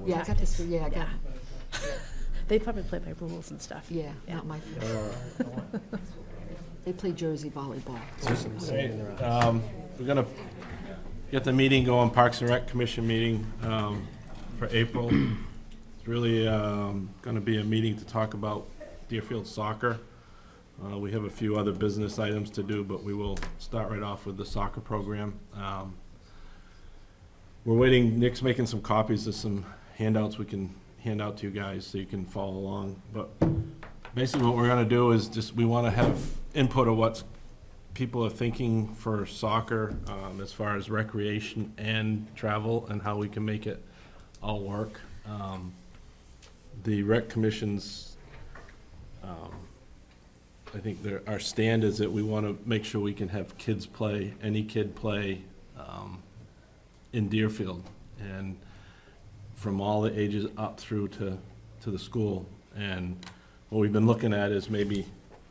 Yeah, I got to see, yeah, I got, They probably play by rules and stuff. yeah, not my fault. They play Jersey volleyball. We're gonna get the meeting going, Parks and Rec Commission meeting for April. It's really gonna be a meeting to talk about Deerfield soccer. We have a few other business items to do, but we will start right off with the soccer program. We're waiting, Nick's making some copies of some handouts we can hand out to you guys so you can follow along. But basically what we're gonna do is just, we wanna have input of what people are thinking for soccer as far as recreation and travel and how we can make it all work. The rec commissions, I think our stand is that we want to make sure we can have kids play, any kid play in Deerfield, and from all the ages up through to the school. And what we've been looking at is maybe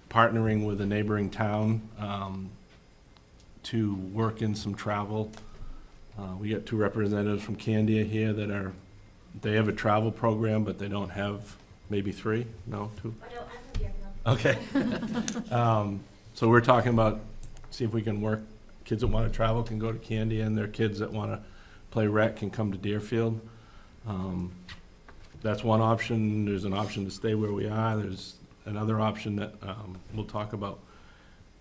partnering with a neighboring town to work in some travel. We got 2 representatives from Candia here that they have a travel program, but they don't have, maybe 3? No, 2? I don't, I'm from Deerfield. Okay. So we're talking about, see if we can work, kids that want to travel can go to Candia, and their kids that want to play rec can come to Deerfield. That's one option. There's an option to stay where we are. There's another option that we'll talk about.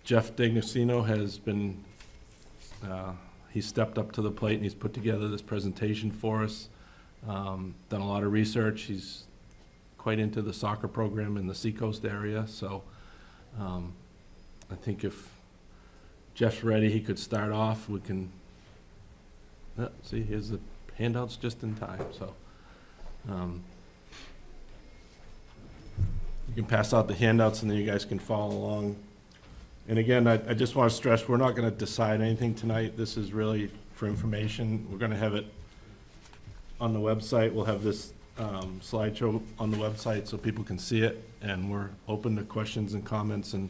Jeff D'Agostino has been, he's stepped up to the plate and he's put together this presentation for us. Done a lot of research. He's quite into the soccer program in the Seacoast area, so I think if Jeff's ready, he could start off. We can, see, here's the handouts just in time, so. You can pass out the handouts and then you guys can follow along. And again, I just want to stress, we're not going to decide anything tonight. This is really for information. We're going to have it on the website. We'll have this slideshow on the website so people can see it, and we're open to questions and comments. And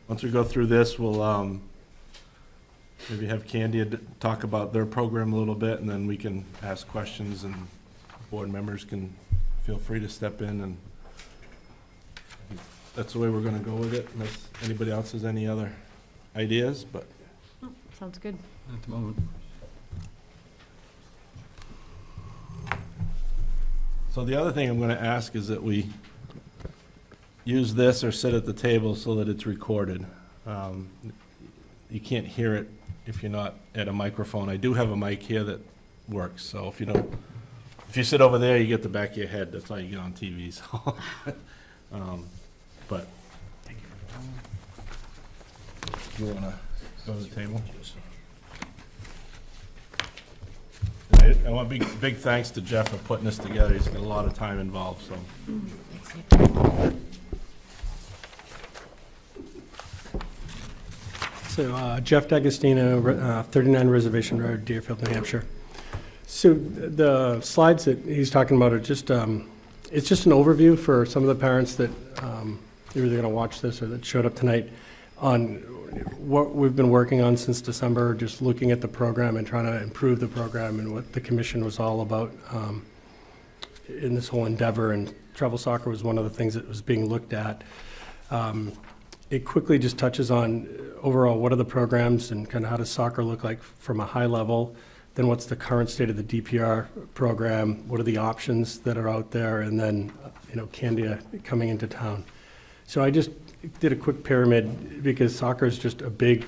once we go through this, we'll maybe have Candia talk about their program a little bit, and then we can ask questions, and board members can feel free to step in, and that's the way we're going to go with it, unless anybody else has any other ideas. But Sounds good. At the moment. so the other thing I'm going to ask is that we use this or sit at the table so that it's recorded. You can't hear it if you're not at a microphone. I do have a mic here that works, so if you sit over there, you get the back of your head. That's all you get on TV. So, but you want to go to the table? I want big thanks to Jeff for putting this together. He's got a lot of time involved, so. So Jeff D'Agostino, 39 Reservation Road, Deerfield, New Hampshire. So the slides that he's talking about are just, it's just an overview for some of the parents that are either going to watch this or that showed up tonight on what we've been working on since December, just looking at the program and trying to improve the program and what the commission was all about in this whole endeavor. And travel soccer was one of the things that was being looked at. It quickly just touches on overall what are the programs and kind of how does soccer look like from a high level, then what's the current state of the DPR program, what are the options that are out there, and then Candia coming into town. So I just did a quick pyramid because soccer is just a big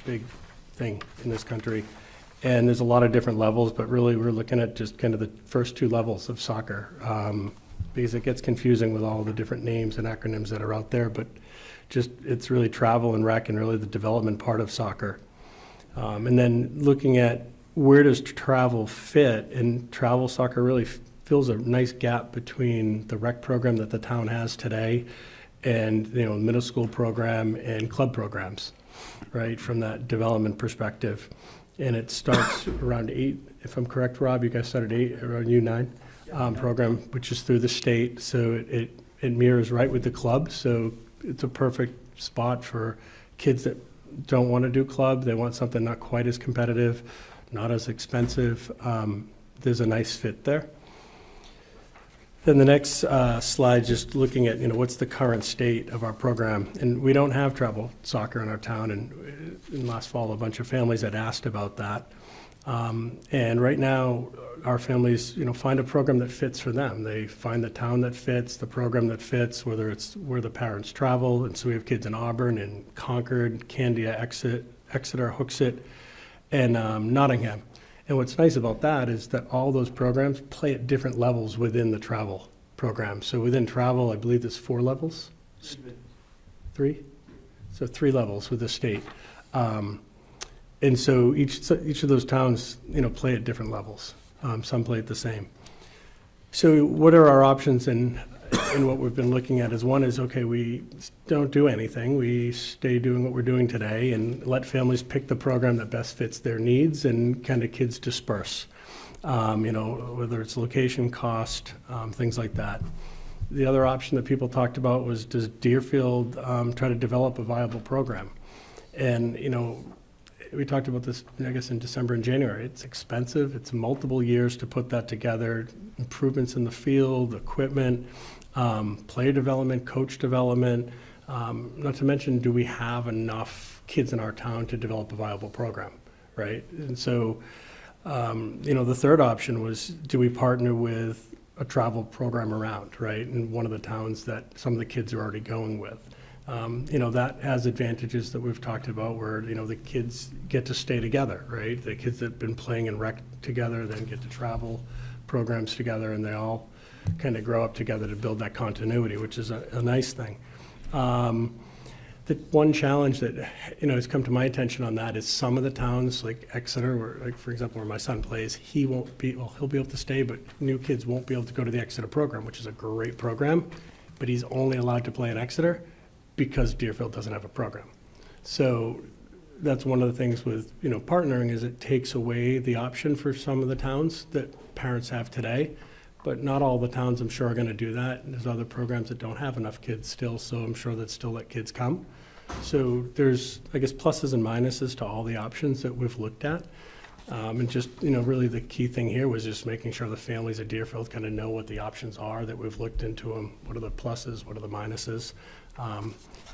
thing in this country, and there's a lot of different levels, but really we're looking at just kind of the first 2 levels of soccer because it gets confusing with all the different names and acronyms that are out there, but just it's really travel and rec and really the development part of soccer. And then looking at where does travel fit, and travel soccer really fills a nice gap between the rec program that the town has today and middle school program and club programs, right, from that development perspective. And it starts around 8, if I'm correct, Rob, you guys started 8, around U9 program, which is through the state, so it mirrors right with the club, so it's a perfect spot for kids that don't want to do club. They want something not quite as competitive, not as expensive, there's a nice fit there. Then the next slide, just looking at, what's the current state of our program. And we don't have travel soccer in our town, and in last fall, a bunch of families had asked about that. And right now, our families, find a program that fits for them. They find the town that fits, the program that fits, whether it's where the parents travel. And so we have kids in Auburn and Concord, Candia, Exeter, Hooksett, and Nottingham. And what's nice about that is that all those programs play at different levels within the travel program. So within travel, I believe there's 4 levels? 3? So 3 levels with the state. And so each of those towns, play at different levels. Some play at the same. So what are our options? And what we've been looking at is, one is, okay, we don't do anything. We stay doing what we're doing today and let families pick the program that best fits their needs, and kind of kids disperse, whether it's location, cost, things like that. The other option that people talked about was, does Deerfield try to develop a viable program? And, we talked about this, I guess, in December and January. It's expensive. It's multiple years to put that together. Improvements in the field, equipment, player development, coach development. Not to mention, do we have enough kids in our town to develop a viable program, right? And so, the third option was, do we partner with a travel program around, right? In one of the towns that some of the kids are already going with. That has advantages that we've talked about where, the kids get to stay together, right? The kids that have been playing in rec together then get to travel programs together, and they all kind of grow up together to build that continuity, which is a nice thing. The one challenge that, has come to my attention on that is some of the towns like Exeter, where, like, for example, where my son plays, he'll be able to stay, but new kids won't be able to go to the Exeter program, which is a great program, but he's only allowed to play in Exeter because Deerfield doesn't have a program. So that's one of the things with, partnering, is it takes away the option for some of the towns that parents have today, but not all the towns, I'm sure, are gonna do that. And there's other programs that don't have enough kids still, so I'm sure that still let kids come. So there's, I guess, pluses and minuses to all the options that we've looked at. And just, really the key thing here was just making sure the families at Deerfield kind of know what the options are, that we've looked into them. What are the pluses, what are the minuses?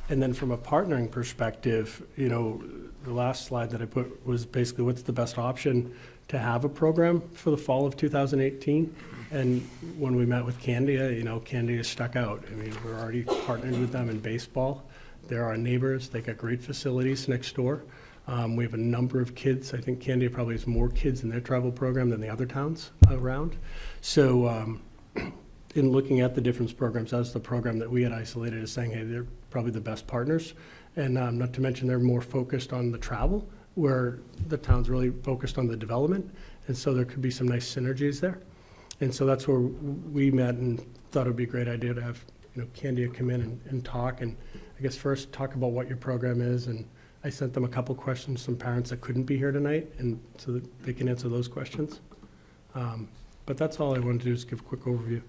And then from a partnering perspective, the last slide that I put was basically what's the best option to have a program for the fall of 2018. And when we met with Candia, Candia stuck out. I mean, we're already partnered with them in baseball. They're our neighbors. They got great facilities next door. We have a number of kids. I think Candia probably has more kids in their travel program than the other towns around. So in looking at the different programs, that's the program that we had isolated as saying, hey, they're probably the best partners. And not to mention they're more focused on the travel, where the town's really focused on the development. And so there could be some nice synergies there. And so that's where we met and thought it would be a great idea to have, Candia come in and talk. And I guess first talk about what your program is. And I sent them a couple questions, some parents that couldn't be here tonight, and so that they can answer those questions. But that's all I wanted to do, is give a quick overview.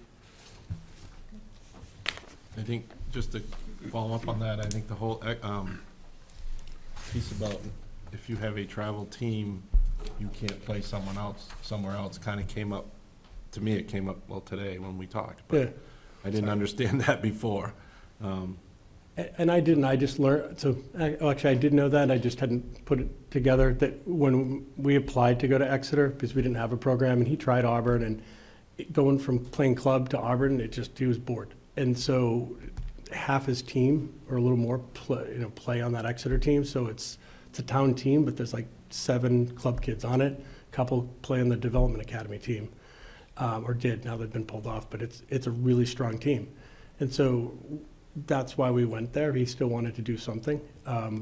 I think, just to follow up on that, I think the whole piece about if you have a travel team, you can't play somewhere else, kind of came up, to me, it came up, well, today when we talked. But Yeah. I didn't understand that before. And I didn't, I just learned, so actually I did know that, I just hadn't put it together, that when we applied to go to Exeter, because we didn't have a program, and he tried Auburn, and going from playing club to Auburn, he was bored. And so half his team, or a little more, play on that Exeter team, so it's a town team, but there's like 7 club kids on it, a couple play on the development academy team, or did, now they've been pulled off, but it's a really strong team. And so that's why we went there. He still wanted to do something,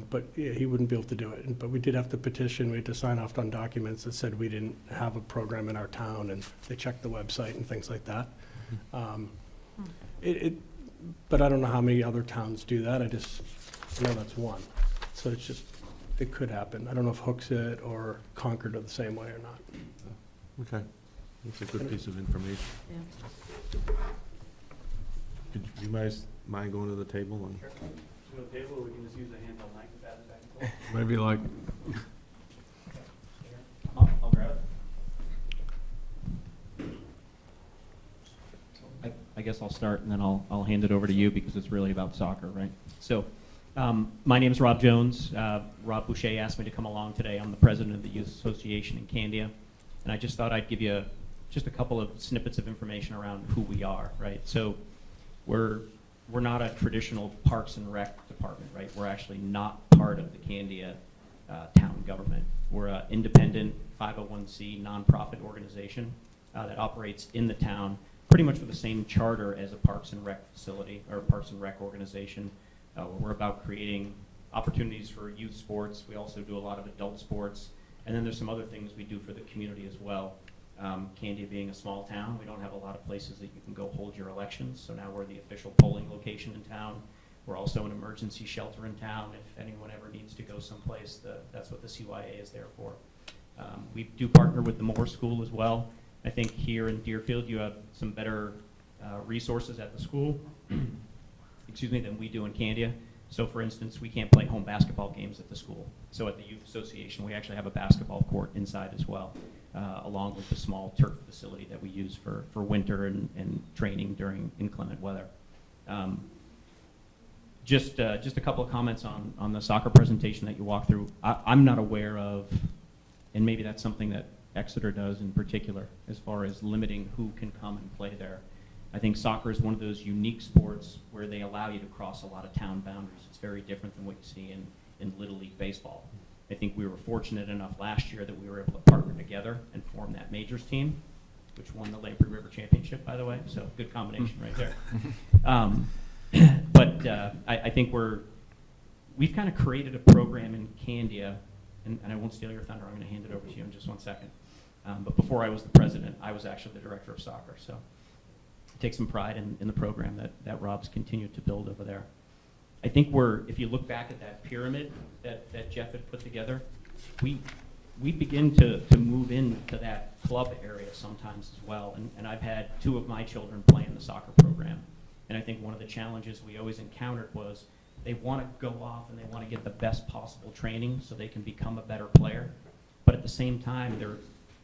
but he wouldn't be able to do it. But we did have to petition, we had to sign off on documents that said we didn't have a program in our town, and they checked the website and things like that. But I don't know how many other towns do that. I know that's one. So it's just, it could happen. I don't know if Hooksett or Concord are the same way or not. Okay, that's a good piece of information. Yeah. Could you guys mind going to the table and? Sure. To the table, or we can just use a handheld mic if that is back and forth. Maybe like, I'll grab it. I guess I'll start and then I'll hand it over to you because it's really about soccer, right? So, my name is Rob Jones. Rob Boucher asked me to come along today. I'm the president of the Youth Association in Candia, and I just thought I'd give you just a couple of snippets of information around who we are, right? So, we're not a traditional Parks and Rec department, right? We're actually not part of the Candia town government. We're an independent 501c nonprofit organization that operates in the town, pretty much with the same charter as a Parks and Rec facility or Parks and Rec organization. We're about creating opportunities for youth sports. We also do a lot of adult sports, and then there's some other things we do for the community as well. Candia being a small town, we don't have a lot of places that you can go hold your elections, so now we're the official polling location in town. We're also an emergency shelter in town. If anyone ever needs to go someplace, that's what the CYA is there for. We do partner with the Moore School as well. I think here in Deerfield you have some better resources at the school excuse me, than we do in Candia. So for instance, we can't play home basketball games at the school. So at the Youth Association, we actually have a basketball court inside as well, along with the small turf facility that we use for winter and training during inclement weather. Just a couple of comments on the soccer presentation that you walked through. I'm not aware of, and maybe that's something that Exeter does in particular, as far as limiting who can come and play there. I think soccer is one of those unique sports where they allow you to cross a lot of town boundaries. It's very different than what you see in Little League Baseball. I think we were fortunate enough last year that we were able to partner together and form that majors team, which won the Lamprey River Championship, by the way, so good combination right there. But I think we've kind of created a program in Candia, and I won't steal your thunder, I'm going to hand it over to you in just 1 second. But before I was the president, I was actually the director of soccer, so I take some pride in the program that Rob's continued to build over there. I think if you look back at that pyramid that Jeff had put together, we begin to move into that club area sometimes as well, and I've had 2 of my children play in the soccer program. And I think one of the challenges we always encountered was they want to go off and they want to get the best possible training so they can become a better player. But at the same time,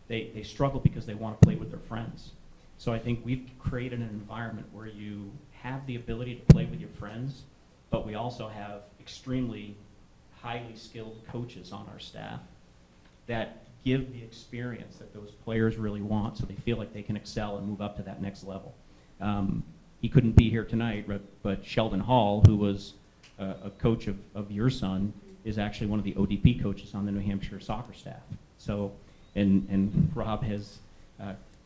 they struggle because they want to play with their friends. So I think we've created an environment where you have the ability to play with your friends, but we also have extremely highly skilled coaches on our staff that give the experience that those players really want so they feel like they can excel and move up to that next level. He couldn't be here tonight, but Sheldon Hall, who was a coach of your son, is actually one of the ODP coaches on the New Hampshire soccer staff. So, and Rob has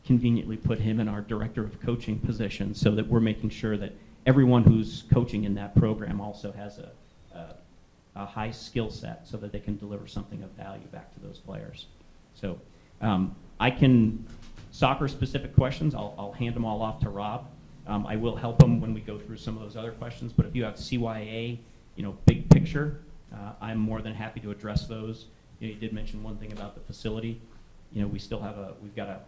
conveniently put him in our director of coaching position so that we're making sure that everyone who's coaching in that program also has a high skill set so that they can deliver something of value back to those players. So soccer specific questions, I'll hand them all off to Rob. I will help him when we go through some of those other questions, but if you have CYA, big picture, I'm more than happy to address those. You did mention one thing about the facility. We've got a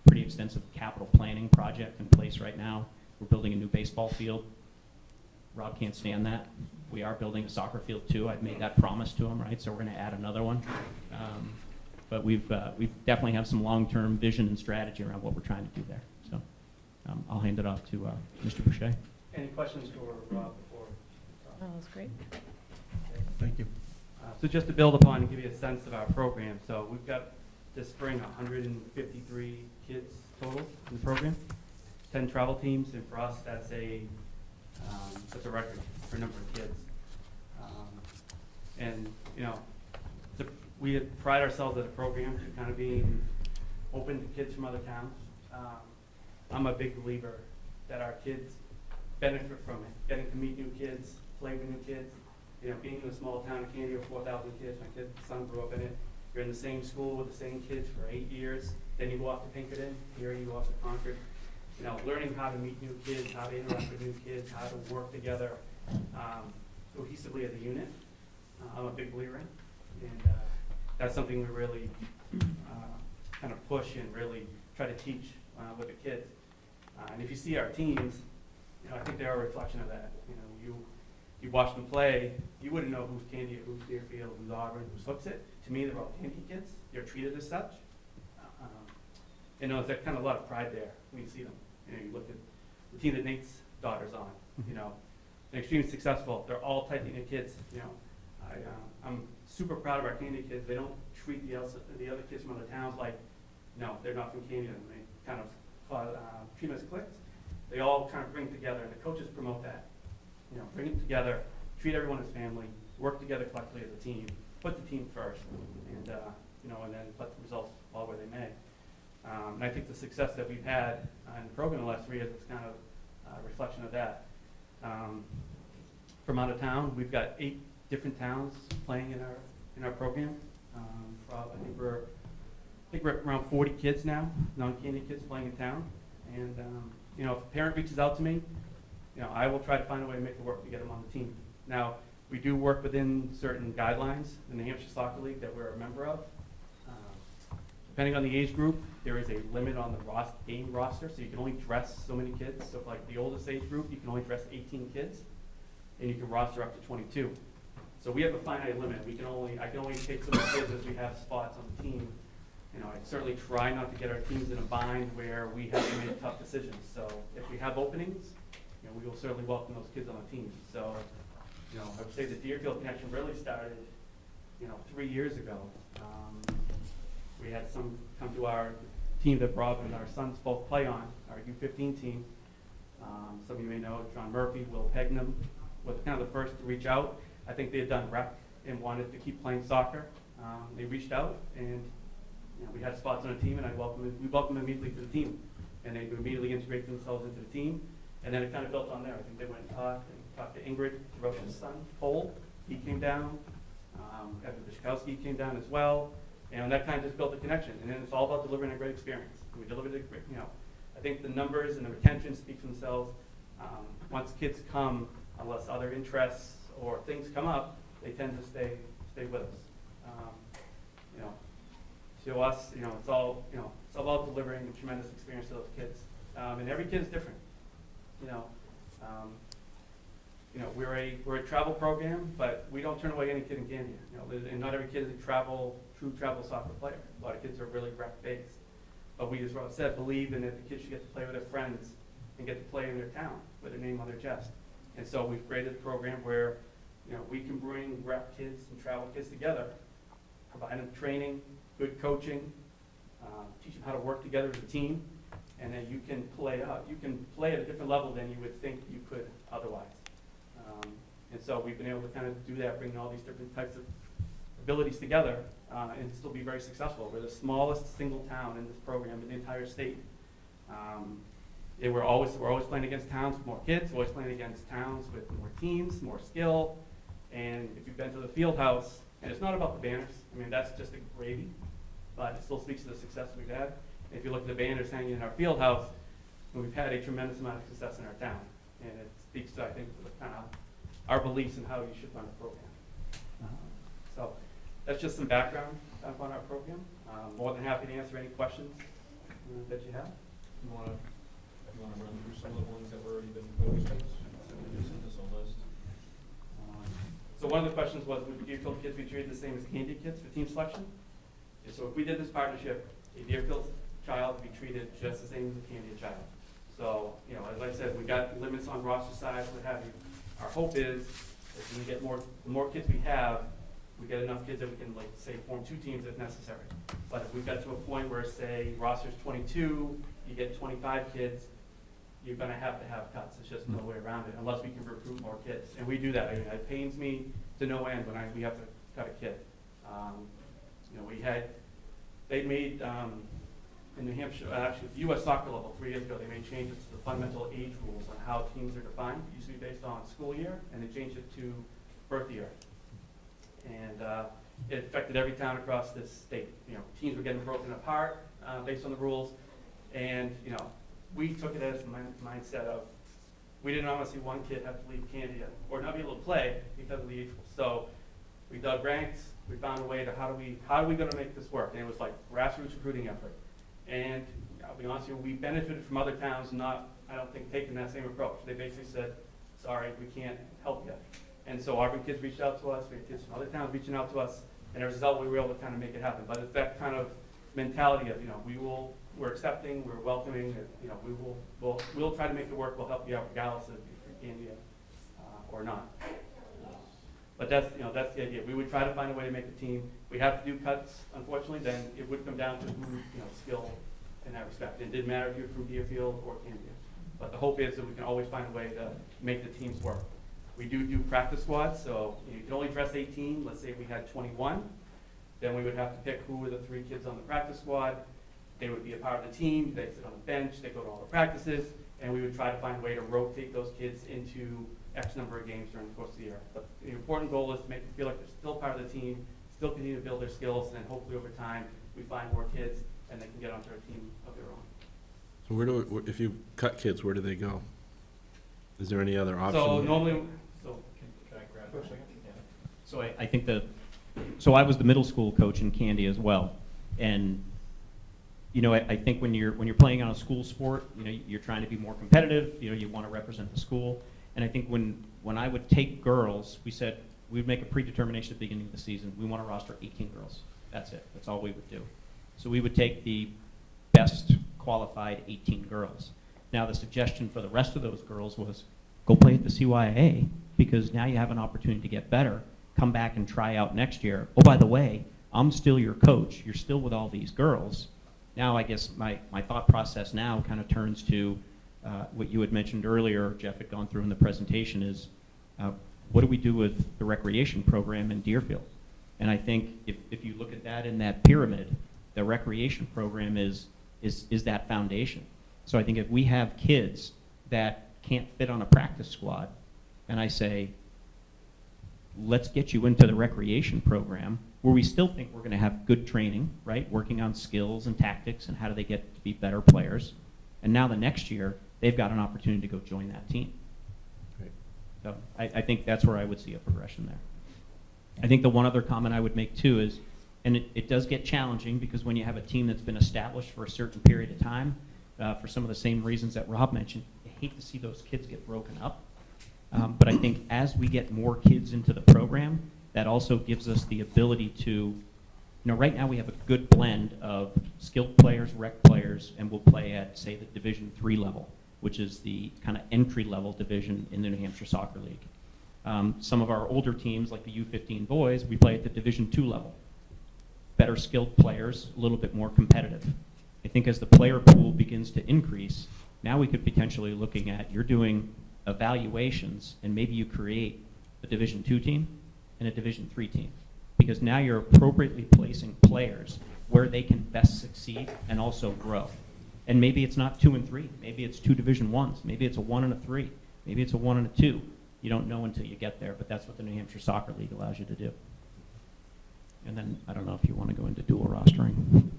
pretty extensive capital planning project in place right now. We're building a new baseball field. Rob can't stand that. We are building a soccer field too. I've made that promise to him, right? So we're going to add another one. But we definitely have some long-term vision and strategy around what we're trying to do there. So I'll hand it off to Mr. Boucher. Any questions for Rob before? Oh, that was great. Thank you. So just to build upon and give you a sense of our program, so we've got this spring 153 kids total in the program, 10 travel teams, and for us that's a record for number of kids. We pride ourselves as a program to kind of being open to kids from other towns. I'm a big believer that our kids benefit from it, getting to meet new kids, play with new kids. Being in a small town of Candia with 4,000 kids, my son grew up in it. You're in the same school with the same kids for 8 years. Then you go off to Pinkerton, here you go off to Concord. Learning how to meet new kids, how to interact with new kids, how to work together cohesively as a unit. I'm a big believer in, and that's something we really kind of push and really try to teach with the kids. And if you see our teams, I think they're a reflection of that. You watch them play, you wouldn't know who's Candia, who's Deerfield, who's Auburn, who's Hooksett. To me, they're all Candia kids. They're treated as such. There's that kind of a lot of pride there when you see them. You look at the team that Nate's daughter's on, you know, and extremely successful. They're all tightly knit kids, you know. I'm super proud of our Candia kids. They don't treat the other kids from other towns like, no, they're not from Candia, and they kind of treat them as cliques. They all kind of bring together, and the coaches promote that. You know, bring it together, treat everyone as family, work together collectively as a team, put the team first, and you know, and then let the results fall where they may. And I think the success that we've had in the program in the last 3 years is kind of a reflection of that. From out of town, we've got 8 different towns playing in our program. I think we're around 40 kids now, non-Candia kids playing in town. And you know, if a parent reaches out to me, you know, I will try to find a way to make it work to get them on the team. Now, we do work within certain guidelines in the Hampshire Soccer League that we're a member of. Depending on the age group, there is a limit on the game roster, so you can only dress so many kids. So for like the oldest age group, you can only dress 18 kids, and you can roster up to 22. So we have a finite limit. I can only take so many kids as we have spots on the team. You know, I certainly try not to get our teams in a bind where we have to make tough decisions. So if we have openings, you know, we will certainly welcome those kids on the team. So, you know, I would say the Deerfield connection really started, you know, 3 years ago. We had some come to our team that Rob and our sons both play on, our U15 team. Some of you may know John Murphy, Will Pegnam was kind of the first to reach out. I think they had done rec and wanted to keep playing soccer. They reached out, and you know, we had spots on the team, and we welcomed them immediately to the team. And they immediately integrated themselves into the team. And then it kind of built on there. I think they went and talked to Ingrid Rocha's son, Cole. He came down. Evan Bishkowski came down as well. And that kind of just built a connection. And then it's all about delivering a great experience. We delivered it, you know, I think the numbers and the retention speak for themselves. Once kids come, unless other interests or things come up, they tend to stay with us. You know, to us, you know, it's all about delivering a tremendous experience to those kids. And every kid is different. You know, we're a travel program, but we don't turn away any kid in Candia. You know, and not every kid is a true travel soccer player. A lot of kids are really rec-based. But we, as Rob said, believe in it. The kids should get to play with their friends and get to play in their town with their name on their chest. And so we've created a program where, you know, we can bring rec kids and travel kids together, provide them training, good coaching, teach them how to work together as a team, and then you can play at a different level than you would think you could otherwise. And so we've been able to kind of do that, bring all these different types of abilities together, and still be very successful. We're the smallest single town in this program in the entire state. And we're always playing against towns with more kids, always playing against towns with more teams, more skill. And if you've been to the field house, and it's not about the banners, I mean, that's just a gravy, but it still speaks to the success we've had. And if you look at the banners hanging in our field house, we've had a tremendous amount of success in our town. And it speaks to, I think, to the kind of our beliefs in how you should run a program. So that's just some background on our program. More than happy to answer any questions that you have. You want to run through some of the ones that were already been posed? So we just send us a list. So one of the questions was, would Deerfield kids be treated the same as Candia kids for team selection? And so if we did this partnership, a Deerfield child would be treated just the same as a Candia child. So, you know, as I said, we got limits on roster size, what have you. Our hope is that when we get the more kids we have, we get enough kids that we can, like, say, form 2 teams if necessary. But if we got to a point where, say, roster's 22, you get 25 kids, you're going to have cuts. It's just no way around it, unless we can recruit more kids. And we do that. I mean, it pains me to no end when we have to cut a kid. You know, they made, in New Hampshire, actually, the U.S. soccer level 3 years ago, they made changes to the fundamental age rules on how teams are defined. It used to be based on school year, and they changed it to birth year. And it affected every town across this state. You know, teams were getting broken apart based on the rules. And, you know, we took it as a mindset of, we didn't want to see one kid have to leave Candia or not be able to play because of the age rules. So we dug ranks. We found a way to how are we going to make this work? And it was like grassroots recruiting effort. And I'll be honest with you, we benefited from other towns not, I don't think, taking that same approach. They basically said, sorry, we can't help you. And so Auburn kids reached out to us. We had kids from other towns reaching out to us. And as a result, we were able to kind of make it happen. But it's that kind of mentality of, you know, we're accepting, we're welcoming, you know, we'll try to make it work, we'll help you out regardless of if you're Candia or not. But that's, you know, that's the idea. We would try to find a way to make a team. We have to do cuts, unfortunately, then it would come down to who, you know, skill in that respect. It didn't matter if you're from Deerfield or Candia. But the hope is that we can always find a way to make the teams work. We do practice squads, so you can only dress 18. Let's say we had 21. Then we would have to pick who were the 3 kids on the practice squad. They would be a part of the team. They sit on the bench. They go to all the practices. And we would try to find a way to rotate those kids into X number of games during the course of the year. But the important goal is to make them feel like they're still part of the team, still continue to build their skills, and then hopefully over time, we find more kids and they can get onto a team of their own. So if you cut kids, where do they go? Is there any other option? So normally, Can I grab for a second? Yeah. So I think so I was the middle school coach in Candia as well. And, you know, I think when you're playing on a school sport, you know, you're trying to be more competitive, you know, you want to represent the school. And I think when I would take girls, we said we'd make a predetermination at the beginning of the season. We want to roster 18 girls. That's it. That's all we would do. So we would take the best qualified 18 girls. Now the suggestion for the rest of those girls was go play at the CYA because now you have an opportunity to get better. Come back and try out next year. Oh, by the way, I'm still your coach. You're still with all these girls. Now I guess my thought process now kind of turns to what you had mentioned earlier, Jeff had gone through in the presentation, is what do we do with the recreation program in Deerfield? And I think if you look at that in that pyramid, the recreation program is that foundation. So I think if we have kids that can't fit on a practice squad, and I say, let's get you into the recreation program, where we still think we're going to have good training, right? Working on skills and tactics and how do they get to be better players. And now the next year, they've got an opportunity to go join that team. Great. So I think that's where I would see a progression there. I think the one other comment I would make too is, and it does get challenging because when you have a team that's been established for a certain period of time, for some of the same reasons that Rob mentioned, you hate to see those kids get broken up. But I think as we get more kids into the program, that also gives us the ability to, you know, right now we have a good blend of skilled players, rec players, and we'll play at, say, the Division III level, which is the kind of entry-level division in the New Hampshire Soccer League. Some of our older teams, like the U15 boys, we play at the Division II level. Better skilled players, a little bit more competitive. I think as the player pool begins to increase, now we could potentially looking at, you're doing evaluations, and maybe you create a Division II team and a Division III team. Because now you're appropriately placing players where they can best succeed and also grow. And maybe it's not 2 and 3. Maybe it's 2 Division Is. Maybe it's a 1 and a 3. Maybe it's a 1 and a 2. You don't know until you get there, but that's what the New Hampshire Soccer League allows you to do. And then I don't know if you want to go into dual rostering.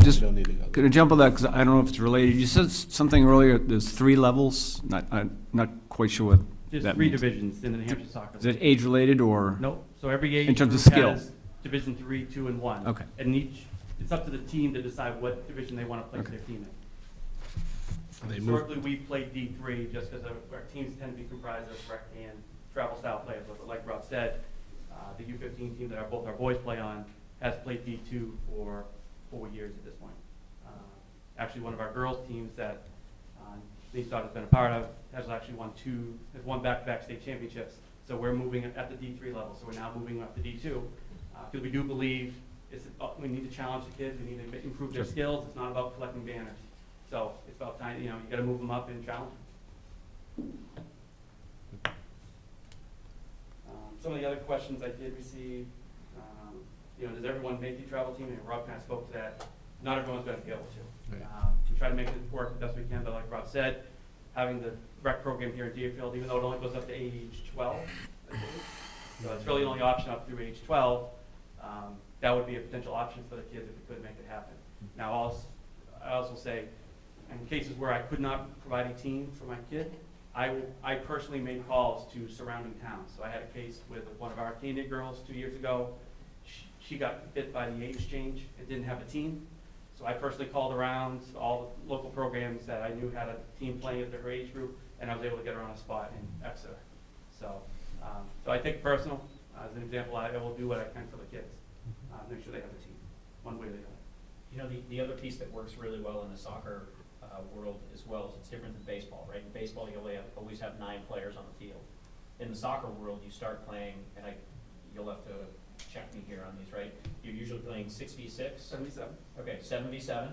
Just Don't need to go. going to jump on that because I don't know if it's related. You said something earlier, there's 3 levels. I'm not quite sure what there's that 3 means. divisions in the New Hampshire Soccer Is League. it age-related or? Nope. So every age In terms of group skill? has Division 3, 2, and 1. Okay. And it's up to the team to decide what division they want to place Okay. their team in. They move, Historically, we've played D3 just because our teams tend to be comprised of rec and travel style players. But like Rob said, the U15 team that both our boys play on has played D2 for 4 years at this point. Actually, one of our girls' teams that Denise Dodd has been a part of has actually won back-to-back state championships. So we're moving at the D3 level. So we're now moving up to D2 because we do believe we need to challenge the kids. We need to improve their skills. It's not about collecting banners. So it's about time, you got to move them up and challenge them. Some of the other questions I did receive, does everyone make the travel team? And Rob kind of spoke to that. Not everyone's going to be able to. Right. We try to make it work the best we can, but like Rob said, having the rec program here in Deerfield, even though it only goes up to age 12, I think, so it's really the only option up through age 12, that would be a potential option for the kids if we could make it happen. Now, I also say, in cases where I could not provide a team for my kid, I personally made calls to surrounding towns. So I had a case with one of our Candia girls 2 years ago. She got bit by the age change and didn't have a team. So I personally called around all the local programs that I knew had a team playing at their age group, and I was able to get her on a spot in Exeter. So I take it personal. As an example, I will do what I can for the kids. Make sure they have a team, one way or the other. You know, the other piece that works really well in the soccer world as well is it's different than baseball, right? In baseball, you always have 9 players on the field. In the soccer world, you start playing, and you'll have to check me here on these, right? You're usually playing 6v6. 77. Okay, 7v7,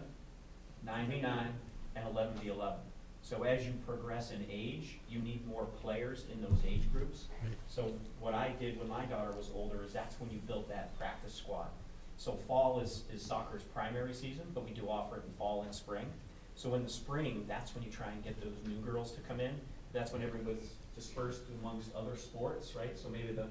9v9, and 11v11. So as you progress in age, you need more players in those age groups. So what I did when my daughter was older is that's when you build that practice squad. So fall is soccer's primary season, but we do offer it in fall and spring. So in the spring, that's when you try and get those new girls to come in. That's when everyone's dispersed amongst other sports, right? So maybe the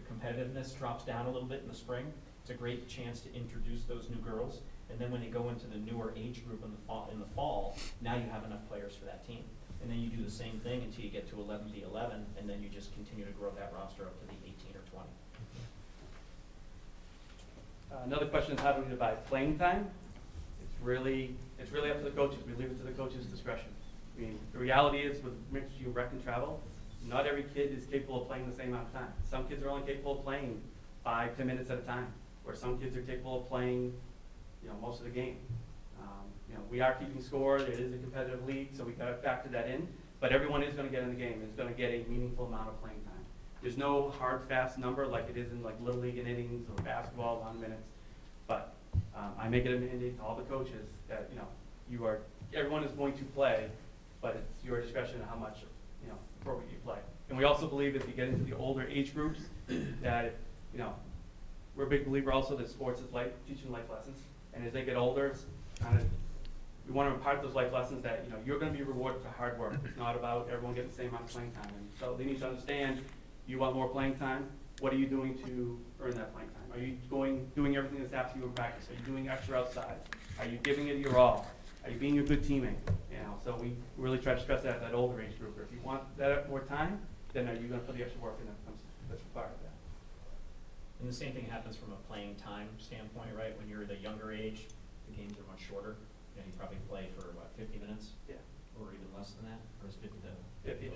competitiveness drops down a little bit in the spring. It's a great chance to introduce those new girls. And then when they go into the newer age group in the fall, now you have enough players for that team. And then you do the same thing until you get to 11v11, and then you just continue to grow that roster up to the 18 or 20. Another question is how do we divide playing time? It's really up to the coaches. We leave it to the coaches' discretion. I mean, the reality is with mixed rec and travel, not every kid is capable of playing the same amount of time. Some kids are only capable of playing 5-10 minutes at a time, where some kids are capable of playing, most of the game. We are keeping score. It is a competitive league, so we got to factor that in. But everyone is going to get in the game. Is going to get a meaningful amount of playing time. There's no hard, fast number like it is in like Little League in innings or basketball, 1 minutes. But I make it a mandate to all the coaches that everyone is going to play, but it's your discretion on how much appropriate you play. And we also believe if you get into the older age groups that we're a big believer also that sports is teaching life lessons. And as they get older, it's we want to impart those life lessons that you're going to be rewarded for hard work. It's not about everyone getting the same amount of playing time. And so they need to understand you want more playing time. What are you doing to earn that playing time? Are you doing everything that's asked of you in practice? Are you doing extra outside? Are you giving it your all? Are you being a good teammate? So we really try to stress that at that older age group. If you want that more time, then are you going to put the extra work in that's required of that? And the same thing happens from a playing time standpoint, right? When you're the younger age, the games are much shorter. You probably play for, 50 minutes? Yeah. Or even less than that? Or is 50 the? 50.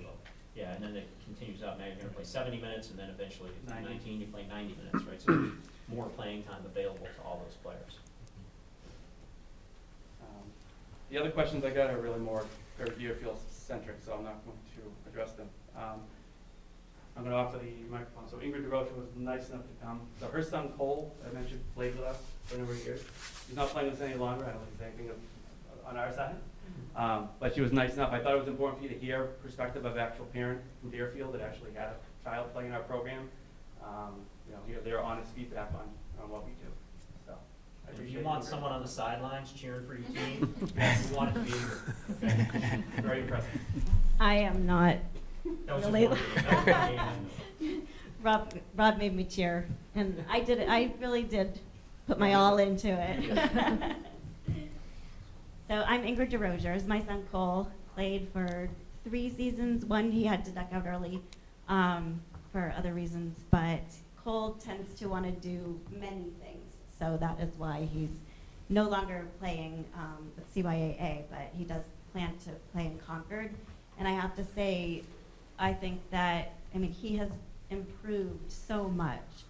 Yeah, and then it continues up. Now you're going to play 70 minutes, and then eventually at 90. 19, you play 90 minutes, right? So there's more playing time available to all those players. The other questions I got are really more Deerfield centric, so I'm not going to address them. I'm going to offer the microphone. So Ingrid DeRocha was nice enough to come. So her son Cole, I mentioned, played with us for a number of years. He's not playing with us any longer. I don't think there's anything on our side. But she was nice enough. I thought it was important for you to hear perspective of actual parent from Deerfield that actually had a child playing in our program. Hear their honest feedback on what we do. So I If appreciate you want Ingrid. someone on the sidelines cheering for your team, you want it to be Ingrid. Okay? Very impressive. I am not. That was Really? just one of the- that was the game. Rob made me cheer, and I did it. I really did put my all into it. So I'm Ingrid DeRozier. My son Cole played for 3 seasons. One he had to duck out early for other reasons, but Cole tends to want to do many things, so that is why he's no longer playing with CYAA, but he does plan to play in Concord. And I have to say, I think that, he has improved so much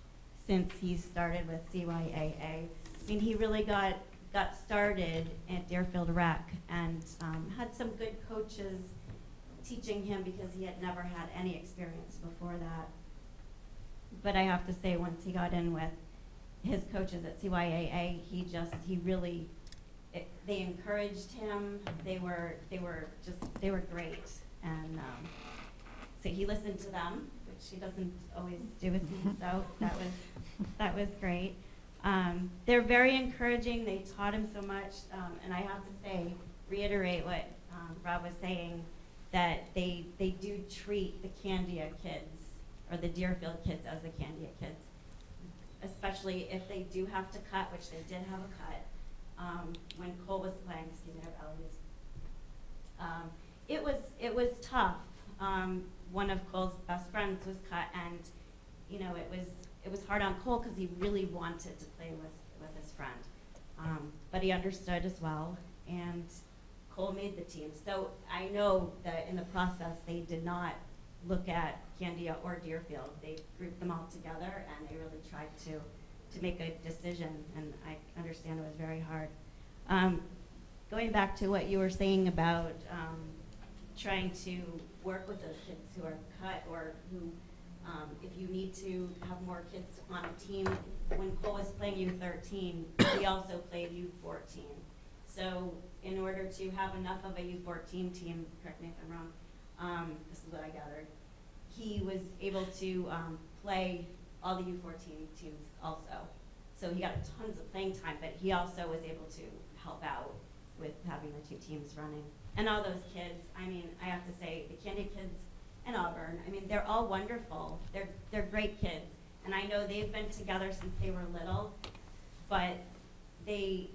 since he started with CYAA. He really got started at Deerfield Rec and had some good coaches teaching him because he had never had any experience before that. But I have to say, once he got in with his coaches at CYAA, they encouraged him. They were great. And so he listened to them, which he doesn't always do with me, so that was great. They're very encouraging. They taught him so much, and I have to reiterate what Rob was saying, that they do treat the Candia kids or the Deerfield kids as the Candia kids, especially if they do have to cut, which they did have a cut when Cole was playing. Excuse me, it was tough. One of Cole's best friends was cut, and it was hard on Cole because he really wanted to play with his friend, but he understood as well, and Cole made the team. So I know that in the process they did not look at Candia or Deerfield. They grouped them all together, and they really tried to to make a decision, and I understand it was very hard. Going back to what you were saying about trying to work with those kids who are cut, or who, if you need to have more kids on a team, when Cole was playing U13, we also played U14. So in order to have enough of a U14 team, correct me if I'm wrong, this is what I gathered, he was able to play all the U14 teams also. So he got tons of playing time, but he also was able to help out with having the 2 teams running. And all those kids, I mean, I have to say, the Candia kids and Auburn, I mean, they're all wonderful. They're great kids. And I know they've been together since they were little, but they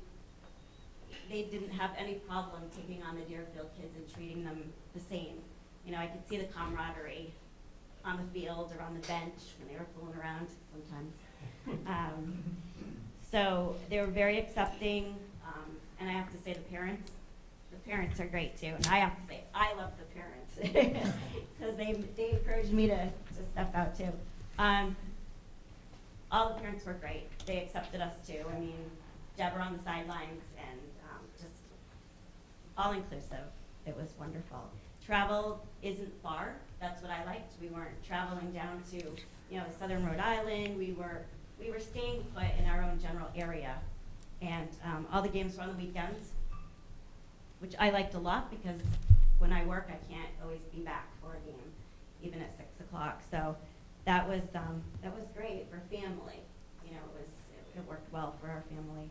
didn't have any problem taking on the Deerfield kids and treating them the same. You know, I could see the camaraderie on the field or on the bench when they were fooling around sometimes. So they were very accepting, and I have to say the parents are great too. And I have to say, I love the parents because they encouraged me to step out too. All the parents were great. They accepted us too. I mean, Deborah on the sidelines, and just all inclusive. It was wonderful. Travel isn't far. That's what I liked. We weren't traveling down to, you know, southern Rhode Island. We were staying put in our own general area, and all the games were on the weekends, which I liked a lot because when I work, I can't always be back for a game, even at 6 o'clock. So that was great for family. You know, it worked well for our family.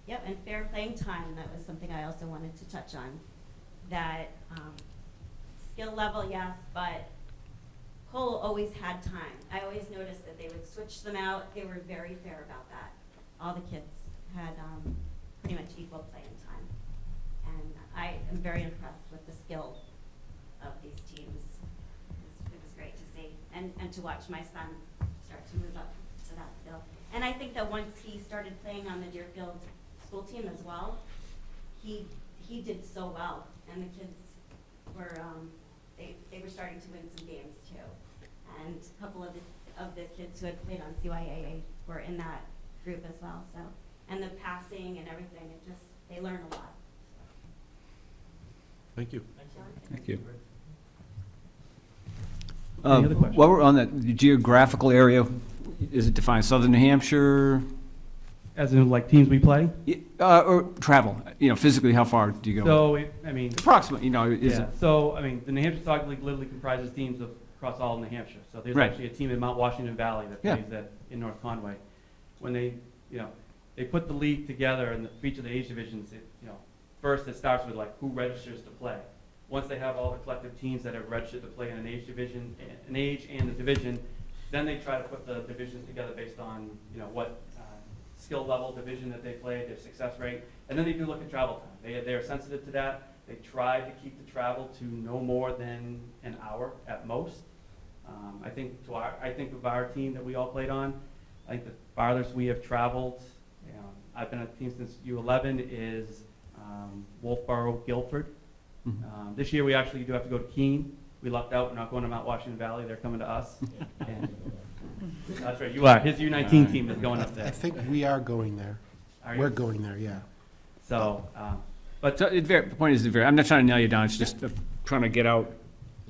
Yep, and fair playing time. That was something I also wanted to touch on. That skill level, yes, but Cole always had time. I always noticed that they would switch them out. They were very fair about that. All the kids had pretty much equal playing time. And I am very impressed with the skill of these teams. It was great to see. And to watch my son start to move up to that skill. And I think that once he started playing on the Deerfield school team as well, he did so well. And the kids were, they were starting to win some games too. And a couple of the kids who had played on CYAA were in that group as well. So, and the passing and everything, they learn a lot. Thank you. Thank you. Any other questions? While we're on that, the geographical area, is it defined Southern New Hampshire? As in, like, teams we play? Or travel, you know, physically, how far do you go? So, I mean, Approximately, you know, is yeah. it? So, I mean, the New Hampshire Soccer League literally comprises teams across all of New Hampshire. So there's Right. actually a team in Mount Washington Valley that Yeah. plays in North Conway. When they put the league together and for each of the age divisions, first it starts with like who registers to play. Once they have all the collective teams that are registered to play in an age division, an age and a division, then they try to put the divisions together based on what skill level division that they play, their success rate, and then they do look at travel time. They are sensitive to that. They try to keep the travel to no more than an hour at most. I think of our team that we all played on, I think the farthest we have traveled, I've been at the team since U11, is Wolfboro, Guilford. Mhm. This year we actually do have to go to Keene. We lucked out. We're not going to Mount Washington Valley. They're coming to us. And that's right. You are. His U19 team is going up there. I think we are going there. Are you? We're going there, yeah. So, but So the point is, I'm not trying to nail you down, it's just trying to get out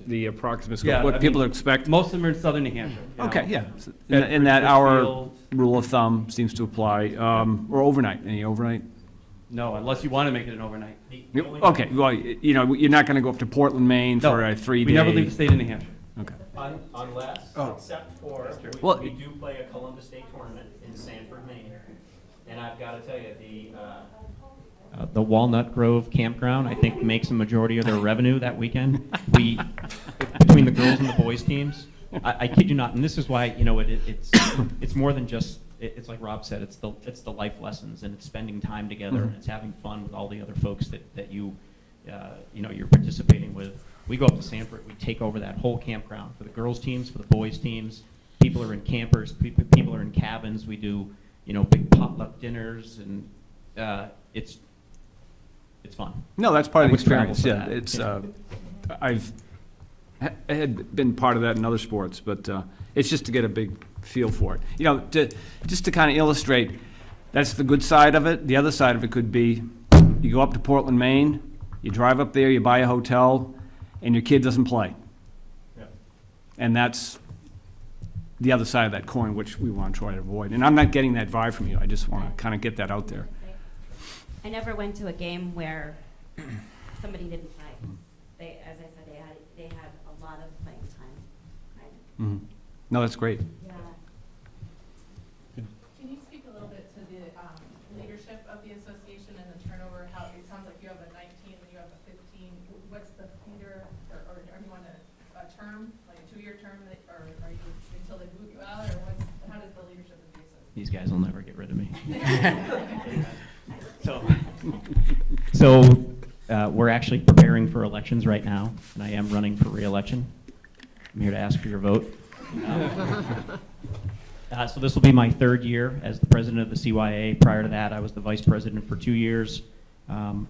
the approximate scope, Yeah, I what people mean, expect. most of them are in southern New Hampshire. Okay, yeah. So In Bedford, that hour Pittsfield. rule of thumb seems to apply, or overnight, any overnight? No, unless you want to make it an overnight. Okay, well, you're not going to go up to Portland, Maine No, for a 3-day. We never leave the state of New Hampshire. Okay. Unless, Oh. except for, Well, we do play a Columbus Day tournament in Sanford, Maine. And I've got to tell you, The Walnut Grove Campground, I think, makes a majority of their revenue that weekend. Between the girls and the boys teams, I kid you not, and this is why, it's more than just, it's like Rob said, it's the life lessons, and it's spending time together, and it's having fun with all the other folks that you're participating with. We go up to Sanford, we take over that whole campground for the girls teams, for the boys teams. People are in campers, people are in cabins. We do, big potluck dinners, and it's fun. No, that's part I of the would travel experience, for yeah. that. I've I had been part of that in other sports, but it's just to get a big feel for it. You know, just to kind of illustrate, that's the good side of it. The other side of it could be, you go up to Portland, Maine, you drive up there, you buy a hotel, and your kid doesn't play. Yeah. And that's the other side of that coin, which we want to try to avoid. And I'm not getting that vibe from you. I just want to kind of get that out there. I never went to a game where somebody didn't play. They, as I said, they had a lot of playing time. Right? Mhm. No, that's great. Yeah. Can you speak a little bit to the leadership of the association and the turnover? How it sounds like you have a 19 and you have a 15. What's the feeder, or are you on a term, like a 2-year term, or are you until they move you out, or how does the leadership of the association? These guys will never get rid of me. So we're actually preparing for elections right now, and I am running for re-election. I'm here to ask for your vote. So this will be my 3rd year as the president of the CYA. Prior to that, I was the vice president for 2 years.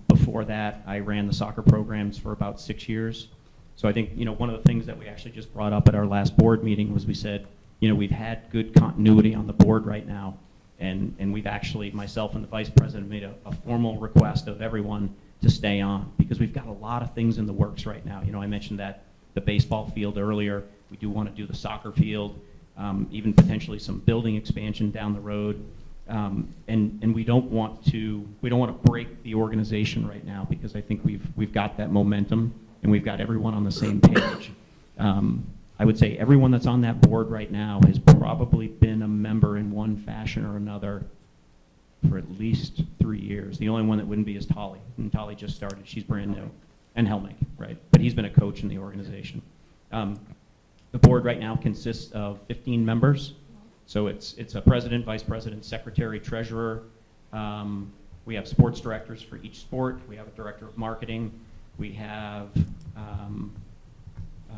Before that, I ran the soccer programs for about 6 years. So I think, one of the things that we actually just brought up at our last board meeting was we said, we've had good continuity on the board right now. And we've actually, myself and the vice president, made a formal request of everyone to stay on, because we've got a lot of things in the works right now. I mentioned that the baseball field earlier. We do want to do the soccer field, even potentially some building expansion down the road. And we don't want to break the organization right now, because I think we've got that momentum and we've got everyone on the same page. I would say everyone that's on that board right now has probably been a member in one fashion or another for at least 3 years. The only one that wouldn't be is Tolly, and Tolly just started. She's brand new. And Helmig, right? But he's been a coach in the organization. The board right now consists of 15 members. So it's a president, vice president, secretary, treasurer. We have sports directors for each sport. We have a director of marketing. We have,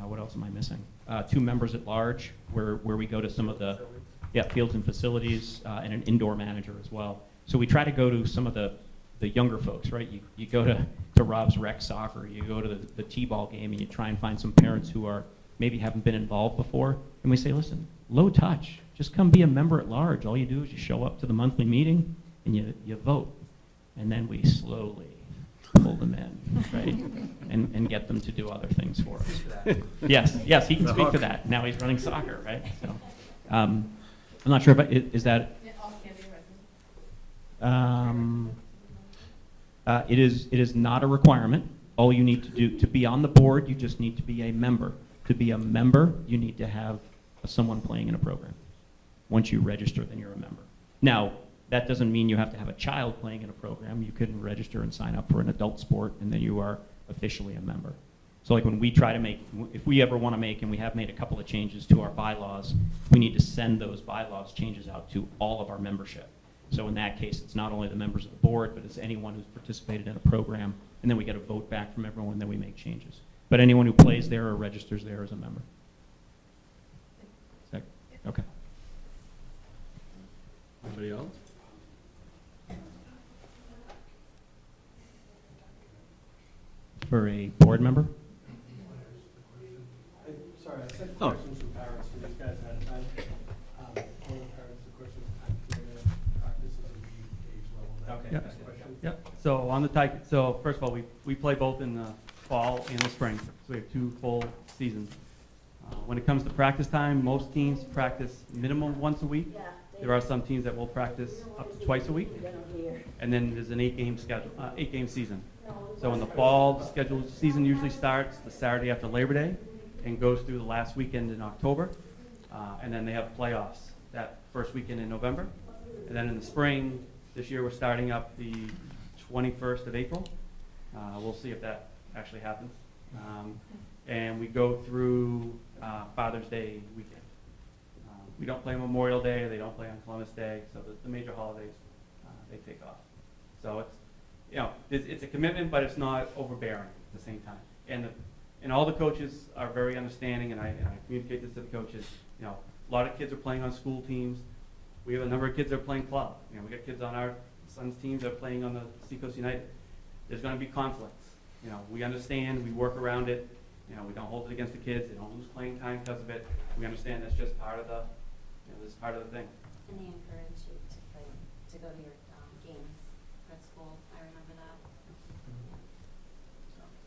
what else am I missing? 2 members at large, where we go to some of the fields and facilities, and an indoor manager as well. So we try to go to some of the younger folks, right? You go to Rob's rec soccer, you go to the T-ball game, and you try and find some parents who are maybe haven't been involved before, and we say, listen, low touch, just come be a member at large. All you do is you show up to the monthly meeting and you vote, and then we slowly pull them in, right? And get them to do other things for us. Yes, he can speak to that. Now he's running soccer, right? So, I'm not sure if is that. Yeah, all Candy residents. It is not a requirement. All you need to do to be on the board, you just need to be a member. To be a member, you need to have someone playing in a program. Once you register, then you're a member. Now, that doesn't mean you have to have a child playing in a program. You can register and sign up for an adult sport, and then you are officially a member. So like when we try to make, if we ever want to make, and we have made a couple of changes to our bylaws, we need to send those bylaws changes out to all of our membership. So in that case, it's not only the members of the board, but it's anyone who's participated in a program, and then we get a vote back from everyone, and then we make changes. But anyone who plays there or registers there is a member. Is that, okay. Anybody else? For a board member? Sorry, I sent Oh. questions from parents to these guys ahead of time. One of the parents, the question was, how do practice at the age level? Okay. That's the question. Yep, so on the so first of all, we play both in the fall and the spring, so we have 2 full seasons. When it comes to practice time, most teams practice minimum once a week. There are some teams that will practice up to twice a week. And then there's an 8-game schedule, 8-game season. So in the fall, the scheduled season usually starts the Saturday after Labor Day and goes through the last weekend in October. And then they have playoffs that first weekend in November. And then in the spring, this year we're starting up the 21st of April. We'll see if that actually happens. And we go through Father's Day weekend. We don't play Memorial Day, they don't play on Columbus Day, so the major holidays, they take off. So it's a commitment, but it's not overbearing at the same time. And all the coaches are very understanding, and I communicate this to the coaches. A lot of kids are playing on school teams. We have a number of kids that are playing club. We got kids on our son's teams that are playing on the Seacoast United. There's going to be conflicts. We understand, we work around it. We don't hold it against the kids. They don't lose playing time because of it. We understand that's just part of this is part of the thing. And they encourage you to play, to go to your games at school. I remember that.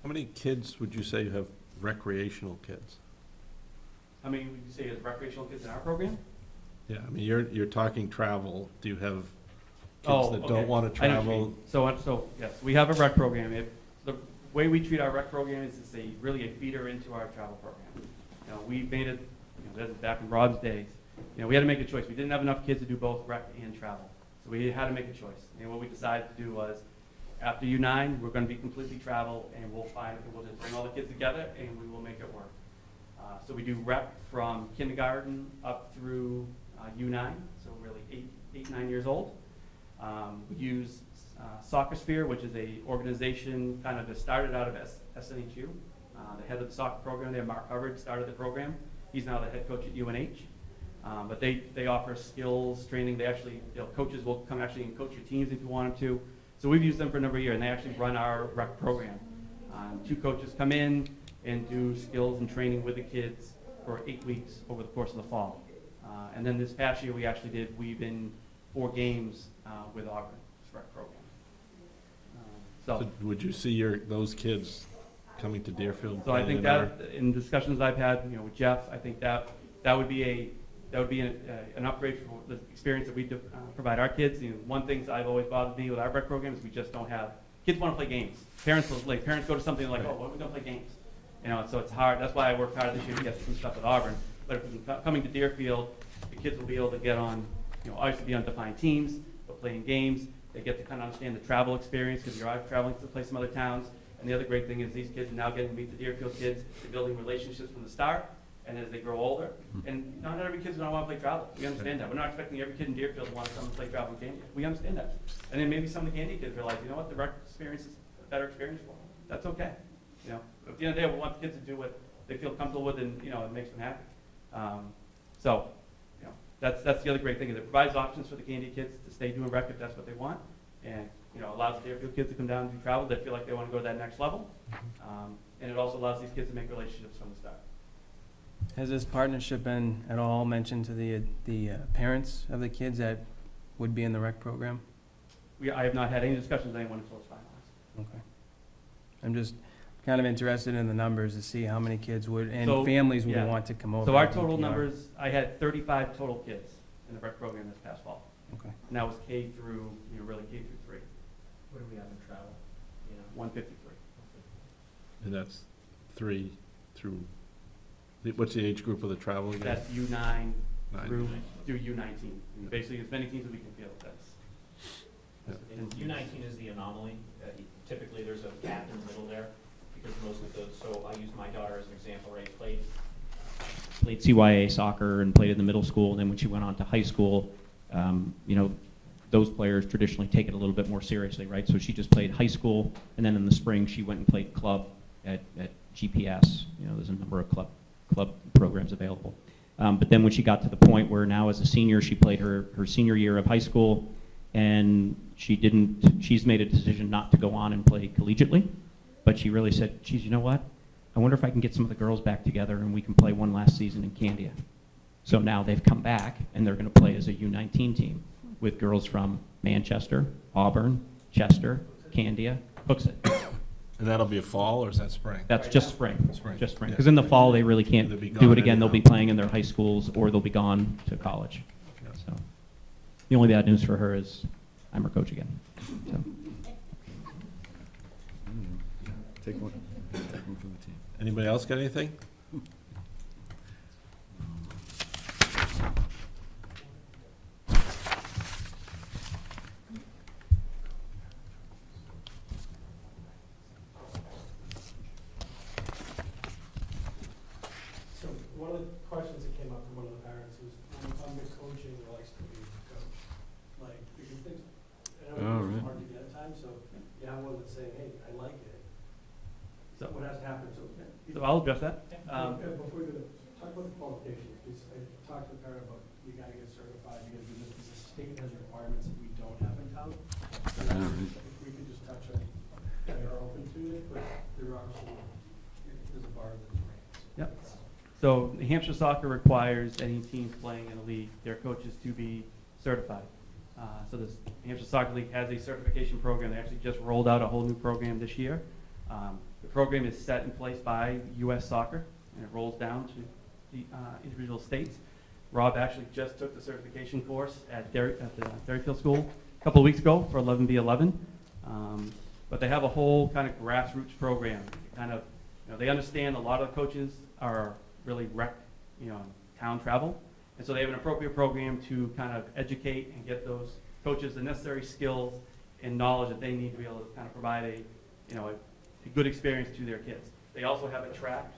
How many kids would you say you have recreational kids? How many would you say is recreational kids in our program? Yeah, I mean, you're talking travel. Do you have Oh, kids that okay. don't want to I know what you travel? mean. So yes, we have a rec program. The way we treat our rec program is it's really a feeder into our travel program. You know, we made it, this is back in Rob's days. We had to make a choice. We didn't have enough kids to do both rec and travel. So we had to make a choice. And what we decided to do was, after U9, we're going to be completely travel, and we'll just bring all the kids together, and we will make it work. So we do rec from kindergarten up through U9, so really 8, 9 years old. We use Soccer Sphere, which is a organization kind of that started out of SNHU. The head of the soccer program there, Mark Hubbard, started the program. He's now the head coach at UNH. But they offer skills training. They actually, coaches will come actually and coach your teams if you want them to. So we've used them for a number of years, and they actually run our rec program. 2 coaches come in and do skills and training with the kids for 8 weeks over the course of the fall. And then this past year, we've been 4 games with Auburn's rec program. So would you see those kids coming to Deerfield? So I think playing in our- that, in discussions I've had, with Jeff, I think that would be an upgrade for the experience that we provide our kids. One thing that I've always bothered me with our rec program is we just don't have, kids want to play games. Parents go to something like, oh, well, we're going to play games. So it's hard. That's why I worked hard this year to get some stuff at Auburn. But if we can coming to Deerfield, the kids will be able to get on, obviously be on defined teams, but playing games. They get to kind of understand the travel experience because you're traveling to play some other towns. And the other great thing is these kids are now getting to meet the Deerfield kids. They're building relationships from the start. And as they grow older, and not every kid's gonna want to play travel. We understand that. We're not expecting every kid in Deerfield to want to come and play travel in Candia. We understand that. And then maybe some of the Candia kids realize, you know what, the rec experience is a better experience for them. That's okay. At the end of the day, we want the kids to do what they feel comfortable with, and it makes them happy. That's the other great thing is it provides options for the Candia kids to stay doing rec if that's what they want, and allows the Deerfield kids to come down and do travel. They feel like they want to go to that next level, and it also allows these kids to make relationships from the start. Has this partnership been at all mentioned to the parents of the kids that would be in the rec program? I have not had any discussions with anyone until it's finalized. Okay. I'm just kind of interested in the numbers to see how many kids would, and So, families would yeah. want to come over. So our to total DPR. numbers, I had 35 total kids in the rec program this past fall. Okay. And that was K through, really K through 3, What do we have in travel? 153. And that's 3 through, what's the age group of the travel again? That's U9 9. through U19. Basically, as many teams as we can field, And U19 is the anomaly. Typically, there's a gap in the middle there, because most of those, so I use my daughter as an example, right? Played CYA soccer and played in the middle school, and then when she went on to high school, those players traditionally take it a little bit more seriously, right? So she just played high school, and then in the spring she went and played club at GPS. There's a number of club programs available. But then when she got to the point where now as a senior, she played her senior year of high school, and she's made a decision not to go on and play collegiately, but she really said, geez, you know what? I wonder if I can get some of the girls back together and we can play one last season in Candia. So now they've come back and they're going to play as a U19 team with girls from Manchester, Auburn, Chester, Candia, Hooksett. And that'll be a fall, or is that spring? That's just spring. Spring. Just spring. Yeah. Because in the fall, they really can't They'll be do gone it again. They'll be anyhow. playing in their high schools or they'll be gone to college. Yeah. So the only bad news for her is I'm her coach again. So. Take one from the team. Anybody else got anything? So one of the questions that came up from one of the parents was, I'm the coaching or likes to be coach. Like, because things, I know it's hard to get at times, so you have one that's saying, hey, I like it. So- What has to happen, so. So I'll address that. Before we go, talk about the qualifications, because I talked to the parent about, you gotta get certified, because the state has requirements that we don't have in town. So if we could just touch on, they are open to it, but there are some, there's a bar that's raised. Yep. So New Hampshire Soccer requires any teams playing in a league, their coaches to be certified. So this New Hampshire Soccer League has a certification program. They actually just rolled out a whole new program this year. The program is set in place by U.S. Soccer, and it rolls down to the individual states. Rob actually just took the certification course at the Derryfield School a couple of weeks ago for 11v11. But they have a whole kind of grassroots program. Kind of, they understand a lot of the coaches are really rec, town travel. And so they have an appropriate program to kind of educate and get those coaches the necessary skills and knowledge that they need to be able to kind of provide a good experience to their kids. They also have a track,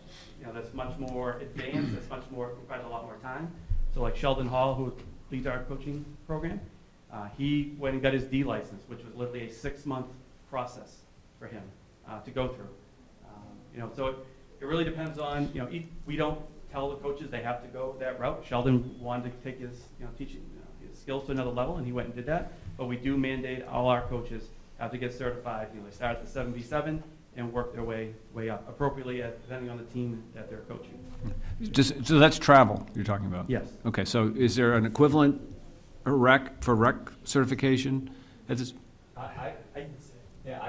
that's much more advanced, requires a lot more time. So like Sheldon Hall, who leads our coaching program, he went and got his D license, which was literally a 6-month process for him to go through. So it really depends on, we don't tell the coaches they have to go that route. Sheldon wanted to take his, teaching his skills to another level, and he went and did that. But we do mandate all our coaches have to get certified. They start at the 7v7 and work their way up appropriately, depending on the team that they're coaching. So that's travel you're talking about? Yes. Okay, so is there an equivalent rec certification? I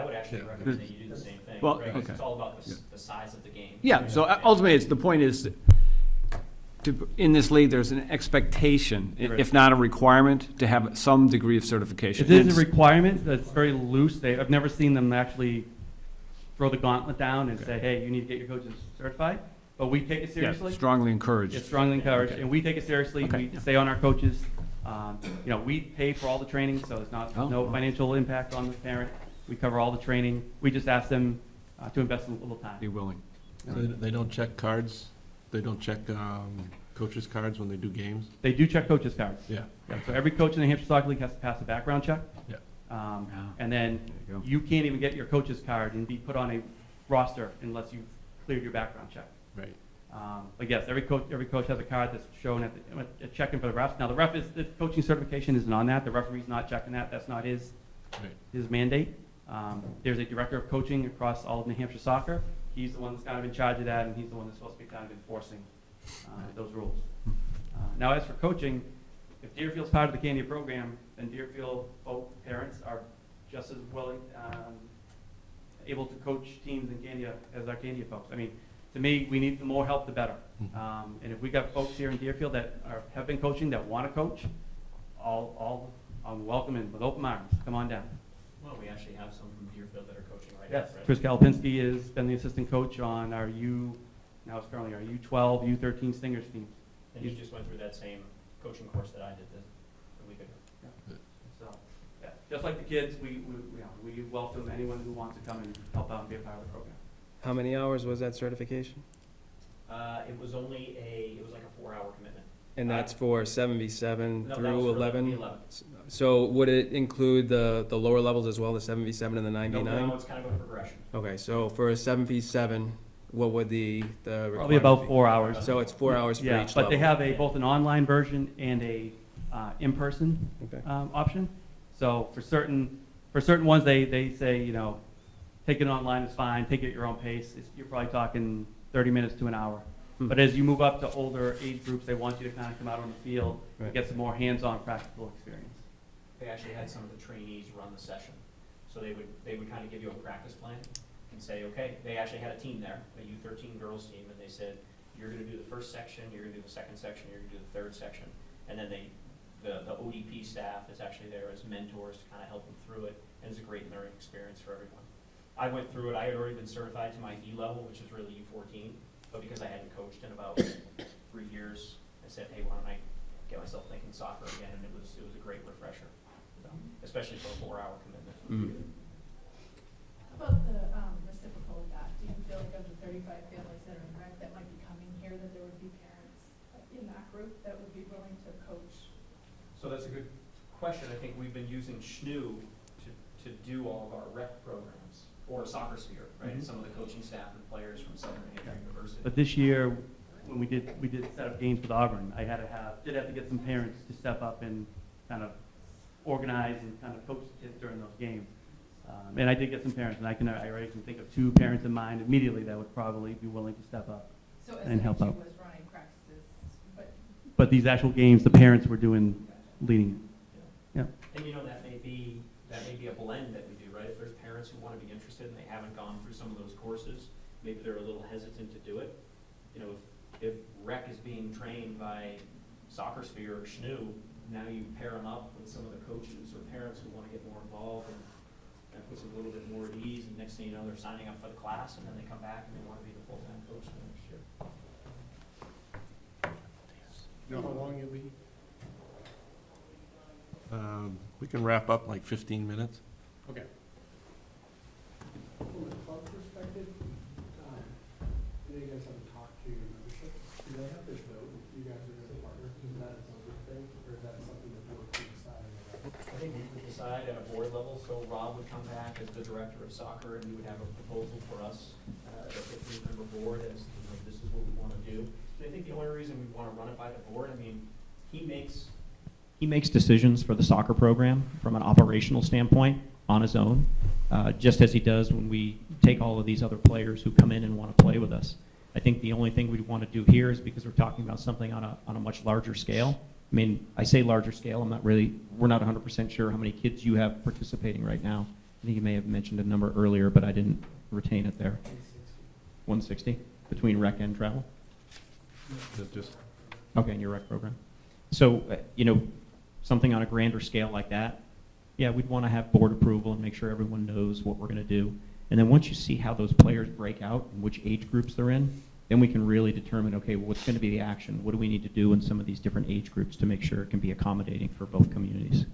would actually recommend that you do the same thing, Well, right? 'Cause okay. it's all about the size of the game. Yeah, so ultimately, the point is, in this league, there's an expectation, if not a requirement, to have some degree of certification. It is a requirement that's very loose. I've never seen them actually throw the gauntlet down and say, hey, you need to get your coaches certified. But we take it Yeah, seriously. strongly encouraged. It's strongly encouraged, Okay. and we take it seriously. Okay. We stay on our coaches. We pay for all the training, so there's no Oh. financial impact on the parent. We cover all the training. We just ask them to invest a little time. Be willing. So they don't check cards? They don't check coaches' cards when they do games? They do check coaches' cards. Yeah. So every coach in the Hampshire Soccer League has to pass a background check. Yeah. And then There you go. you can't even get your coach's card and be put on a roster unless you've cleared your background check. Right. But yes, every coach has a card that's shown at checking for the refs. Now, the coaching certification isn't on that. The referee's not checking that. That's not his mandate. There's a director of coaching across all of New Hampshire Soccer. He's the one that's kind of in charge of that, and he's the one that's supposed to be kind of enforcing those rules. Now, as for coaching, if Deerfield's part of the Candia program, then Deerfield both parents are just as willing, able to coach teams in Candia as our Candia folks. I mean, to me, we need the more help, the better. And if we got folks here in Deerfield that have been coaching, that want to coach, I'm welcoming with open arms. Come on down. Well, we actually have some from Deerfield that are coaching right Yes, now, right? Chris Kalapinski has been the assistant coach on our now it's currently our U12, U13 Stingers team. And he just went through that same coaching course that I did a week ago. So, yeah, just like the kids, we welcome anyone who wants to come and help out and be a part of the program. How many hours was that certification? It was only like a 4-hour commitment. And that's for 7v7 No, that through was for 11? 11v11. So would it include the lower levels as well, the 7v7 and the 9v9? No, it's kind of a progression. Okay, so for a 7v7, what would the Probably requirement about be? 4 hours. So it's 4 hours for each Yeah, level? but they have both an online version and a in-person Okay. option. So for certain ones, they say, take it online is fine, take it at your own pace. You're probably talking 30 minutes to an hour. But as you move up to older age groups, they want you to kind of come out on the field and Right. get some more hands-on practical experience. They actually had some of the trainees run the session. So they would kind of give you a practice plan and say, okay, they actually had a team there, a U13 girls team, and they said, you're going to do the first section, you're going to do the second section, you're going to do the third section. And then the ODP staff is actually there as mentors to kind of help them through it, and it's a great learning experience for everyone. I went through it. I had already been certified to my E level, which is really U14, but because I hadn't coached in about 3 years, I said, hey, why don't I get myself thinking soccer again? And it was a great refresher, so, especially for a 4-hour commitment. How about the reciprocal of that? Do you feel like of the 35 families that are in rec that might be coming here, that there would be parents in that group that would be willing to coach? So that's a good question. I think we've been using SNU to do all of our rec programs, or Soccer Sphere, right? Mhm. Some of the coaching staff and players from Southern New Hampshire University. But this year, when we did set up games with Auburn, I did have to get some parents to step up and kind of organize and kind of coach the kids during those games. And I did get some parents, and I already can think of 2 parents in mind immediately that would probably be willing to step up So as and help NHU out. was running, but these actual games, the parents were leading. Yeah. And you know, that may be a blend that we do, right? If there's parents who want to be interested and they haven't gone through some of those courses, maybe they're a little hesitant to do it. You know, if rec is being trained by Soccer Sphere or SNU, now you pair them up with some of the coaches or parents who want to get more involved, and that puts them a little bit more at ease, and next thing you know, they're signing up for the class, and then they come back and they want to be the full-time coach the next year. Know how long you'll be? We can wrap up in like 15 minutes. Okay. From a club perspective, I know you guys haven't talked to your membership. Do they have to vote if you guys are as a partner? Is that its own thing, or is that something the board can decide on? I think we would decide at a board level, so Rob would come back as the director of soccer, and he would have a proposal for us, a 15-member board, as, you know, this is what we want to do. And I think the only reason we want to run it by the board, I mean, he makes decisions for the soccer program from an operational standpoint on his own, just as he does when we take all of these other players who come in and want to play with us. I think the only thing we want to do here is, because we're talking about something on a much larger scale. I mean, I say larger scale, we're not 100% sure how many kids you have participating right now. I think you may have mentioned a number earlier, but I didn't retain it there. 160 between rec and travel? Just Okay, in your rec program. So, you know, something on a grander scale like that, yeah, we'd want to have board approval and make sure everyone knows what we're going to do. And then once you see how those players break out and which age groups they're in, then we can really determine, okay, well, what's going to be the action? What do we need to do in some of these different age groups to make sure it can be accommodating for both communities?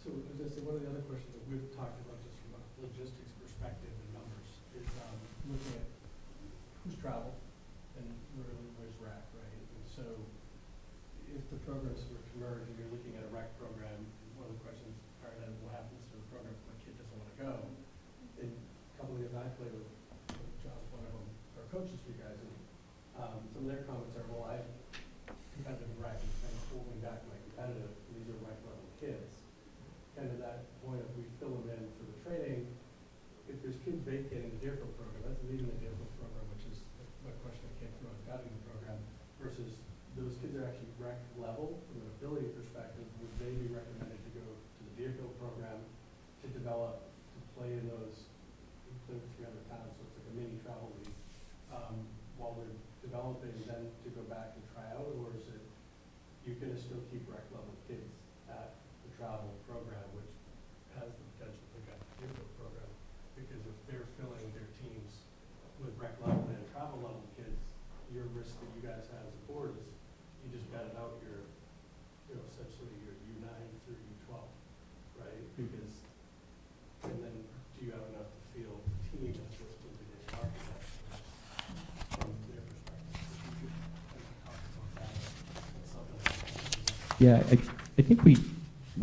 So, as I said, one of the other questions that we've talked about, just from a logistics perspective and numbers, is looking at who's travel and where's rec, right? And so, if the programs were to merge and you're looking at a rec program, one of the questions are then what happens to the program if my kid doesn't want to go? And a couple of years I played with John's one of them, our coaches for you guys, and some of their comments are, well, I'm competitive in rec, and kind of holding back my competitive, and these are rec level kids. Kind of that point of we fill them in for the training. If there's kids vacating the Deerfield program, that's leaving the Deerfield program, which is a question that came through on scouting the program, versus those kids are actually rec level from an ability perspective. Would they be recommended to go to the Deerfield program to develop, to play in those, play with 300 towns, so it's like a mini travel league, while they're developing, then to go back and try out, or is it you're going to still keep rec level kids at the travel program, which has the potential to get the Deerfield program? Because if they're filling their teams with rec level and travel level kids, your risk that you guys have as a board is you just batted out your, you know, essentially your U9 through U12, right? Because, and then do you have enough to field the team that's what's going to be the architect from their perspective? If you could kind of talk about that, that's something. Yeah, I think we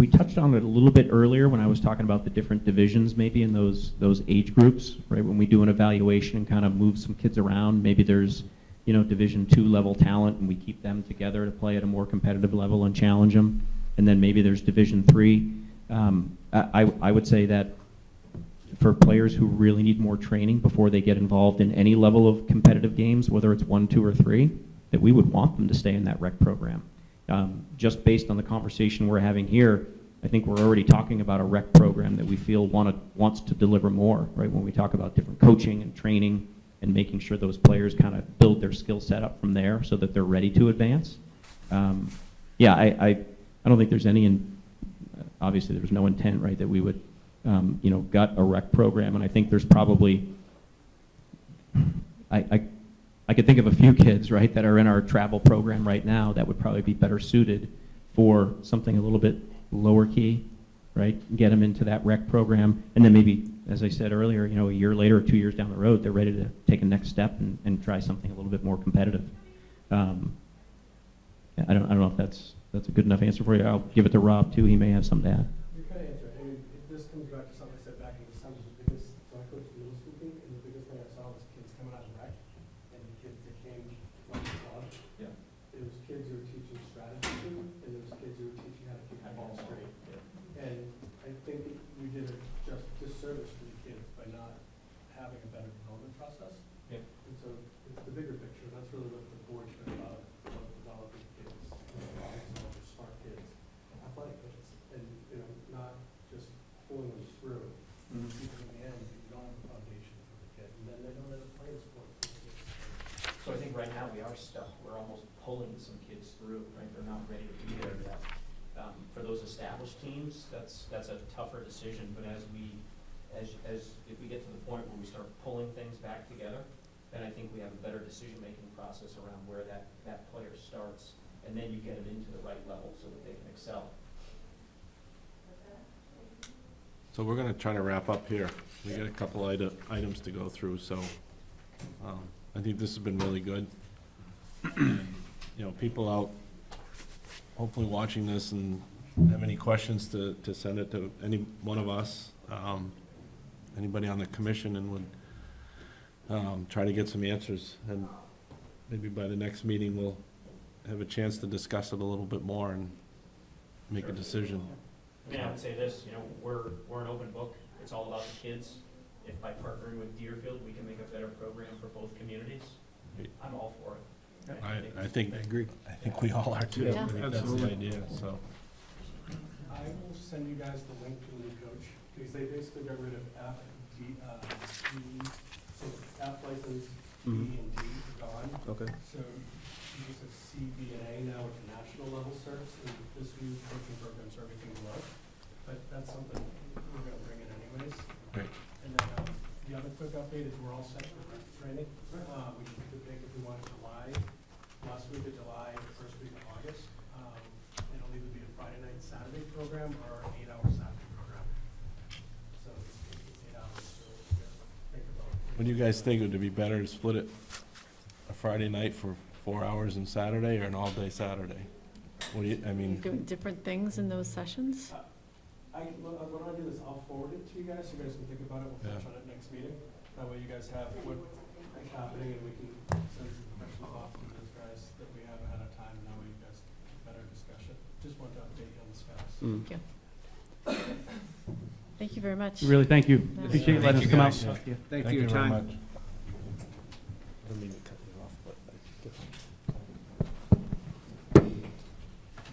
touched on it a little bit earlier when I was talking about the different divisions maybe in those age groups, right? When we do an evaluation and kind of move some kids around, maybe there's, you know, Division II level talent, and we keep them together to play at a more competitive level and challenge them. And then maybe there's Division III. I would say that for players who really need more training before they get involved in any level of competitive games, whether it's 1, 2, or 3, that we would want them to stay in that rec program. Just based on the conversation we're having here, I think we're already talking about a rec program that we feel wants to deliver more, right? When we talk about different coaching and training and making sure those players kind of build their skill set up from there so that they're ready to advance. Yeah, I don't think there's any, obviously there's no intent, right, that we would, you know, gut a rec program, and I think there's probably, I could think of a few kids, right, that are in our travel program right now that would probably be better suited for something a little bit lower key, right? Get them into that rec program, and then maybe, as I said earlier, you know, a year later or 2 years down the road, they're ready to take a next step and try something a little bit more competitive. I don't know if that's a good enough answer for you. I'll give it to Rob too. He may have something to add. You're kind of answering. I mean, this comes back to something I said back in December, because so I coached middle school team, and the biggest thing I saw was kids coming out of rec, and the kids that came from the club. Yeah. There was kids who were teaching strategy to, and there was kids who were teaching how to keep the ball straight. And I think we did a just disservice to the kids by not having a better development process. Yeah. And so it's the bigger picture. That's really what the board's been about. think right now we are stuck. We're almost pulling some kids through, right? They're not ready to be there yet. For those established teams, that's a tougher decision, but if we get to the point where we start pulling things back together, then I think we have a better decision-making process around where that player starts, and then you get them into the right level so that they can excel. So we're gonna try to wrap up here. We got a couple items to go through, so, I think this has been really good. And, you know, people out hopefully watching this and have any questions to send it to any one of us, anybody on the commission, and would, try to get some answers. And maybe by the next meeting, we'll have a chance to discuss it a little bit more and make a decision. I mean, I would say this, you know, we're an open book. It's all about the kids. If by partnering with Deerfield, we can make a better program for both communities, I'm all for it. I think we all are too. Yeah. I think that's the idea, so. I will send you guys the link to the new coach, because they basically got rid of F, D, E, so F license, E and D are gone. Okay. So you just have C, B, and A now with national level certs, and this new coaching programs are everything below. But that's something we're gonna bring in anyways. Great. And then, the other quick update is we're all set for rep training. We can pick the pick if we want July, last week of July, the first week of August. It'll either be a Friday night, Saturday program or an 8-hour Saturday program. So it's 8 hours, so we gotta think about. What do you guys think? Would it be better to split it a Friday night for 4 hours and Saturday, or an all-day Saturday? What do you, I mean, Doing different things in those sessions? What I'll do is I'll forward it to you guys, so you guys can think about it. We'll touch on it next meeting. That way you guys have what's happening, and we can send some questions off to those guys that we have ahead of time, and that way you guys have better discussion. Just wanted to update you on the status. Thank you very much. Really, thank you. Yeah. Appreciate you letting us come out. guys. Yeah. Thank you for your very time. much. I don't mean to cut you off, but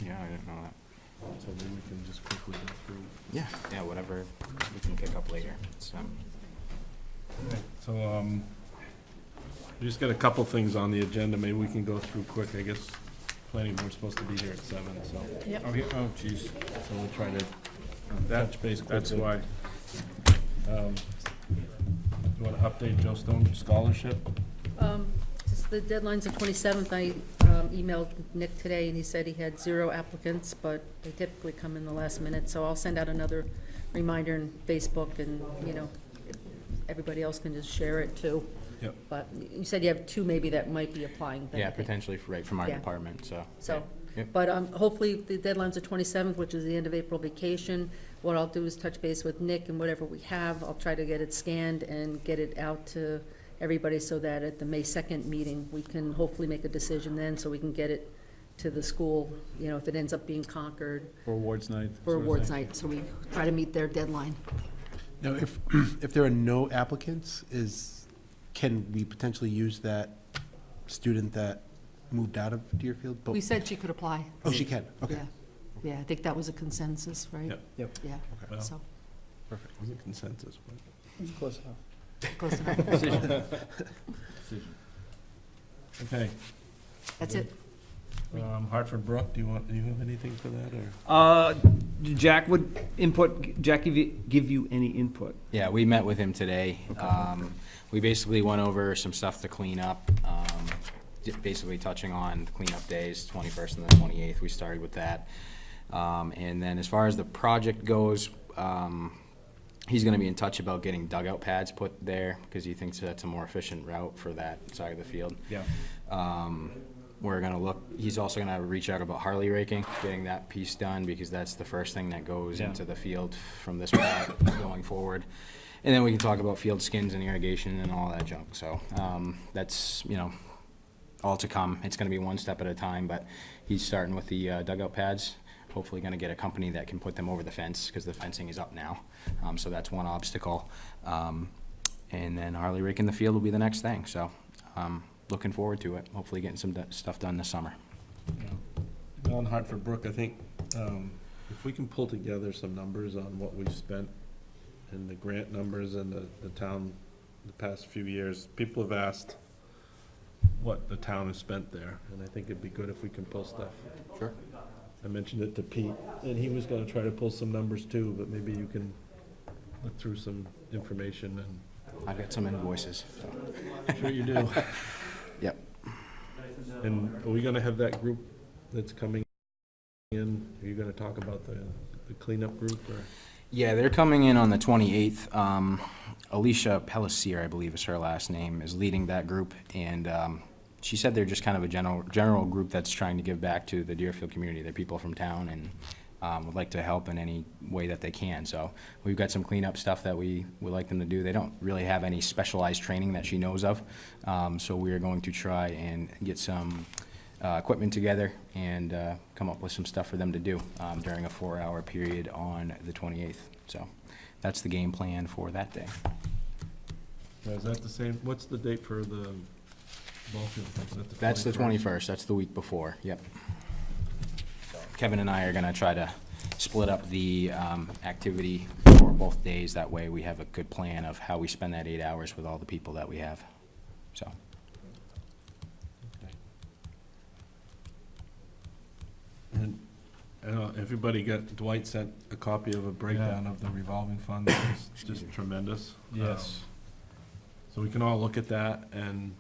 Yeah, I didn't know that. so maybe we can just quickly go through. Yeah, whatever we can pick up later. So, So, we just got a couple things on the agenda, maybe we can go through quick, I guess. Planning board's supposed to be here at 7, so. Yep. Oh, geez. So we'll try to touch base quickly. That's why. You want to update Joe Stone scholarship? Just the deadline's the 27th. I emailed Nick today, and he said he had 0 applicants, but they typically come in the last minute, so I'll send out another reminder in Facebook, and, you know, everybody else can just share it too. Yep. But you said you have 2 maybe that might be applying. then, I yeah, think. potentially right from our Yeah. department, so. So, Yep. but hopefully the deadline's the 27th, which is the end of April vacation. What I'll do is touch base with Nick, and whatever we have, I'll try to get it scanned and get it out to everybody, so that at the May 2nd meeting, we can hopefully make a decision then, so we can get it to the school, you know, if it ends up being Concord For awards night. for awards night, so we try to meet their deadline. Now, if there are no applicants, can we potentially use that student that moved out of Deerfield? But- We said she could apply. Oh, she can, okay. Yeah, yeah, I think that was a consensus, right? Yep. Yep. Yeah, Well, so, Perfect. was it consensus? It's close enough. close enough. Decision. Okay. That's it. Hartford Brook, do you have anything for that, or? Jack would Jack give you any input? Yeah, we met with him today. We basically went over some stuff to clean up, basically touching on the cleanup days, 21st and the 28th. We started with that. And then as far as the project goes, he's gonna be in touch about getting dugout pads put there, because he thinks that's a more efficient route for that side of the field. Yeah. We're gonna look, he's also gonna reach out about Harley raking, getting that piece done, because that's the first thing that goes Yeah. into the field from this point going forward. And then we can talk about field skins and irrigation and all that junk, so, that's, you know, all to come. It's gonna be one step at a time, but he's starting with the dugout pads. Hopefully gonna get a company that can put them over the fence, because the fencing is up now, so that's one obstacle. And then Harley raking the field will be the next thing, so, looking forward to it, hopefully getting some stuff done this summer. On Hartford Brook, I think, if we can pull together some numbers on what we've spent and the grant numbers and the town the past few years, people have asked, what the town has spent there, and I think it'd be good if we can pull stuff. Sure. I mentioned it to Pete, and he was gonna try to pull some numbers too, but maybe you can look through some information and. I've got some invoices, so. I'm sure you do. Yep. And are we gonna have that group that's coming in? Are you gonna talk about the cleanup group, or? Yeah, they're coming in on the 28th. Alicia Pellissier, I believe is her last name, is leading that group, and she said they're just kind of a general group that's trying to give back to the Deerfield community. They're people from town and would like to help in any way that they can. So we've got some cleanup stuff that we would like them to do. They don't really have any specialized training that she knows of, so we are going to try and get some equipment together and come up with some stuff for them to do during a 4-hour period on the 28th. So that's the game plan for that day. Now, is that the same, what's the date for the ball field? Is that That's the 21st. That's the week before. Yep. So Kevin and I are going to try to split up the activity for both days. That way we have a good plan of how we spend that 8 hours with all the people that we have. So. And everybody got, Dwight sent a copy of a breakdown of the revolving fund. It's just tremendous. Yes. So we can all look at that, and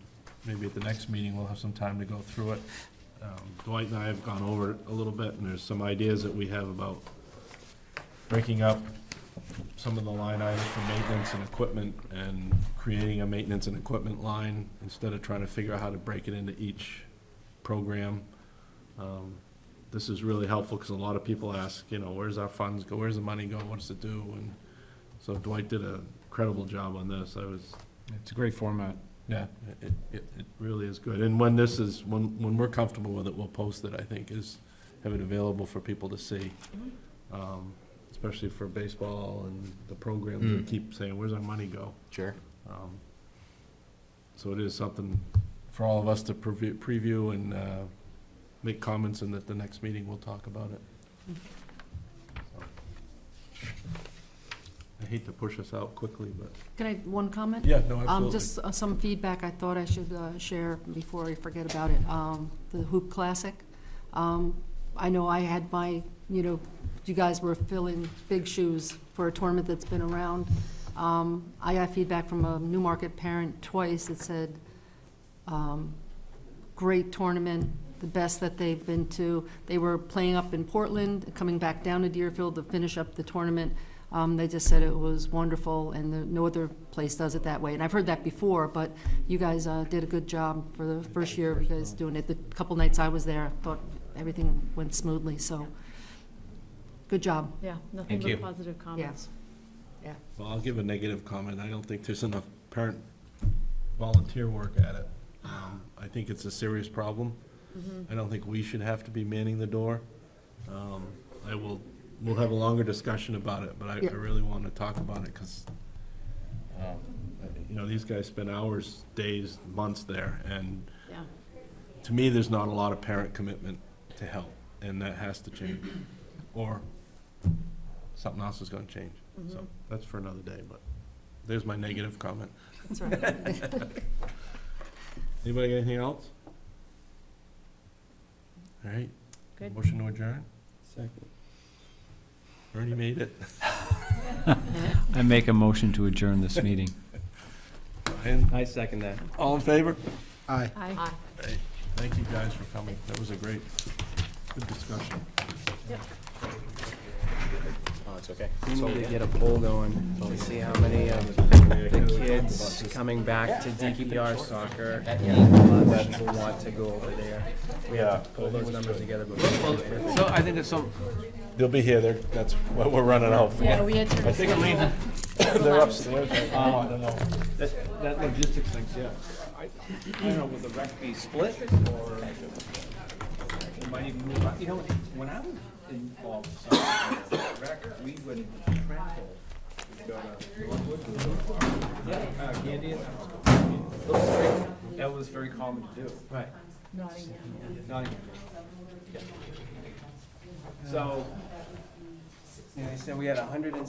maybe at the next meeting, we'll have some time to go through it. Dwight and I have gone over it a little bit, and there's some ideas that we have about breaking up some of the line items for maintenance and equipment, and creating a maintenance and equipment line, instead of trying to figure out how to break it into each program. This is really helpful, because a lot of people ask, you know, where's our funds go, where's the money go, what does it do? And so Dwight did a incredible job on this. It's a great format. Yeah, it really is good. And when this is, when we're comfortable with it, we'll post it, I think, have it available for people to see. Especially for baseball and the programs that keep saying, where's our money go? Sure. So it is something for all of us to preview and make comments, and at the next meeting, we'll talk about it. So. I hate to push us out quickly, but. Can I, one comment? Yeah, no, absolutely. Just some feedback I thought I should share before I forget about it. The Hoop Classic. I know I had my, you guys were filling big shoes for a tournament that's been around. I got feedback from a Newmarket parent twice that said, great tournament, the best that they've been to. They were playing up in Portland, coming back down to Deerfield to finish up the tournament. They just said it was wonderful, and no other place does it that way. And I've heard that before, but you guys did a good job for the first year of you guys doing it. The couple nights I was there, I thought everything went smoothly, so good job. Yeah, nothing Thank you. but positive comments. Yeah. Well, I'll give a negative comment. I don't think there's enough parent volunteer work at it. I think it's a serious problem. I don't think we should have to be manning the door. We'll have a longer discussion about it, but I really want to talk about it, because, these guys spend hours, days, months there, and Yeah. to me, there's not a lot of parent commitment to help, and that has to change, or something else is going to change. So that's for another day, but there's my negative comment. That's right. Anybody got anything else? All right. Good. Motion to adjourn? Second. Ernie made it. I make a motion to adjourn this meeting. Brian, I second that. all in favor? Aye. Aye. Thank you guys for coming. That was a good discussion. Oh, it's okay. We need to get a poll going to see how many of the kids coming back to DPR soccer that will want to go over there. We have to pull those numbers together before. So I think it's some, They'll be here. That's what we're running out for. Yeah, we had to. I think I'm leaving. They're upstairs right now. I don't know. that logistics thing, yeah. I don't know, will the rec be split, or it might even move up? When I was involved in soccer, rec, we would travel. We'd go to Northwood, Candy, that was very common to do. Right. Nottingham. So, yeah, I said we had 100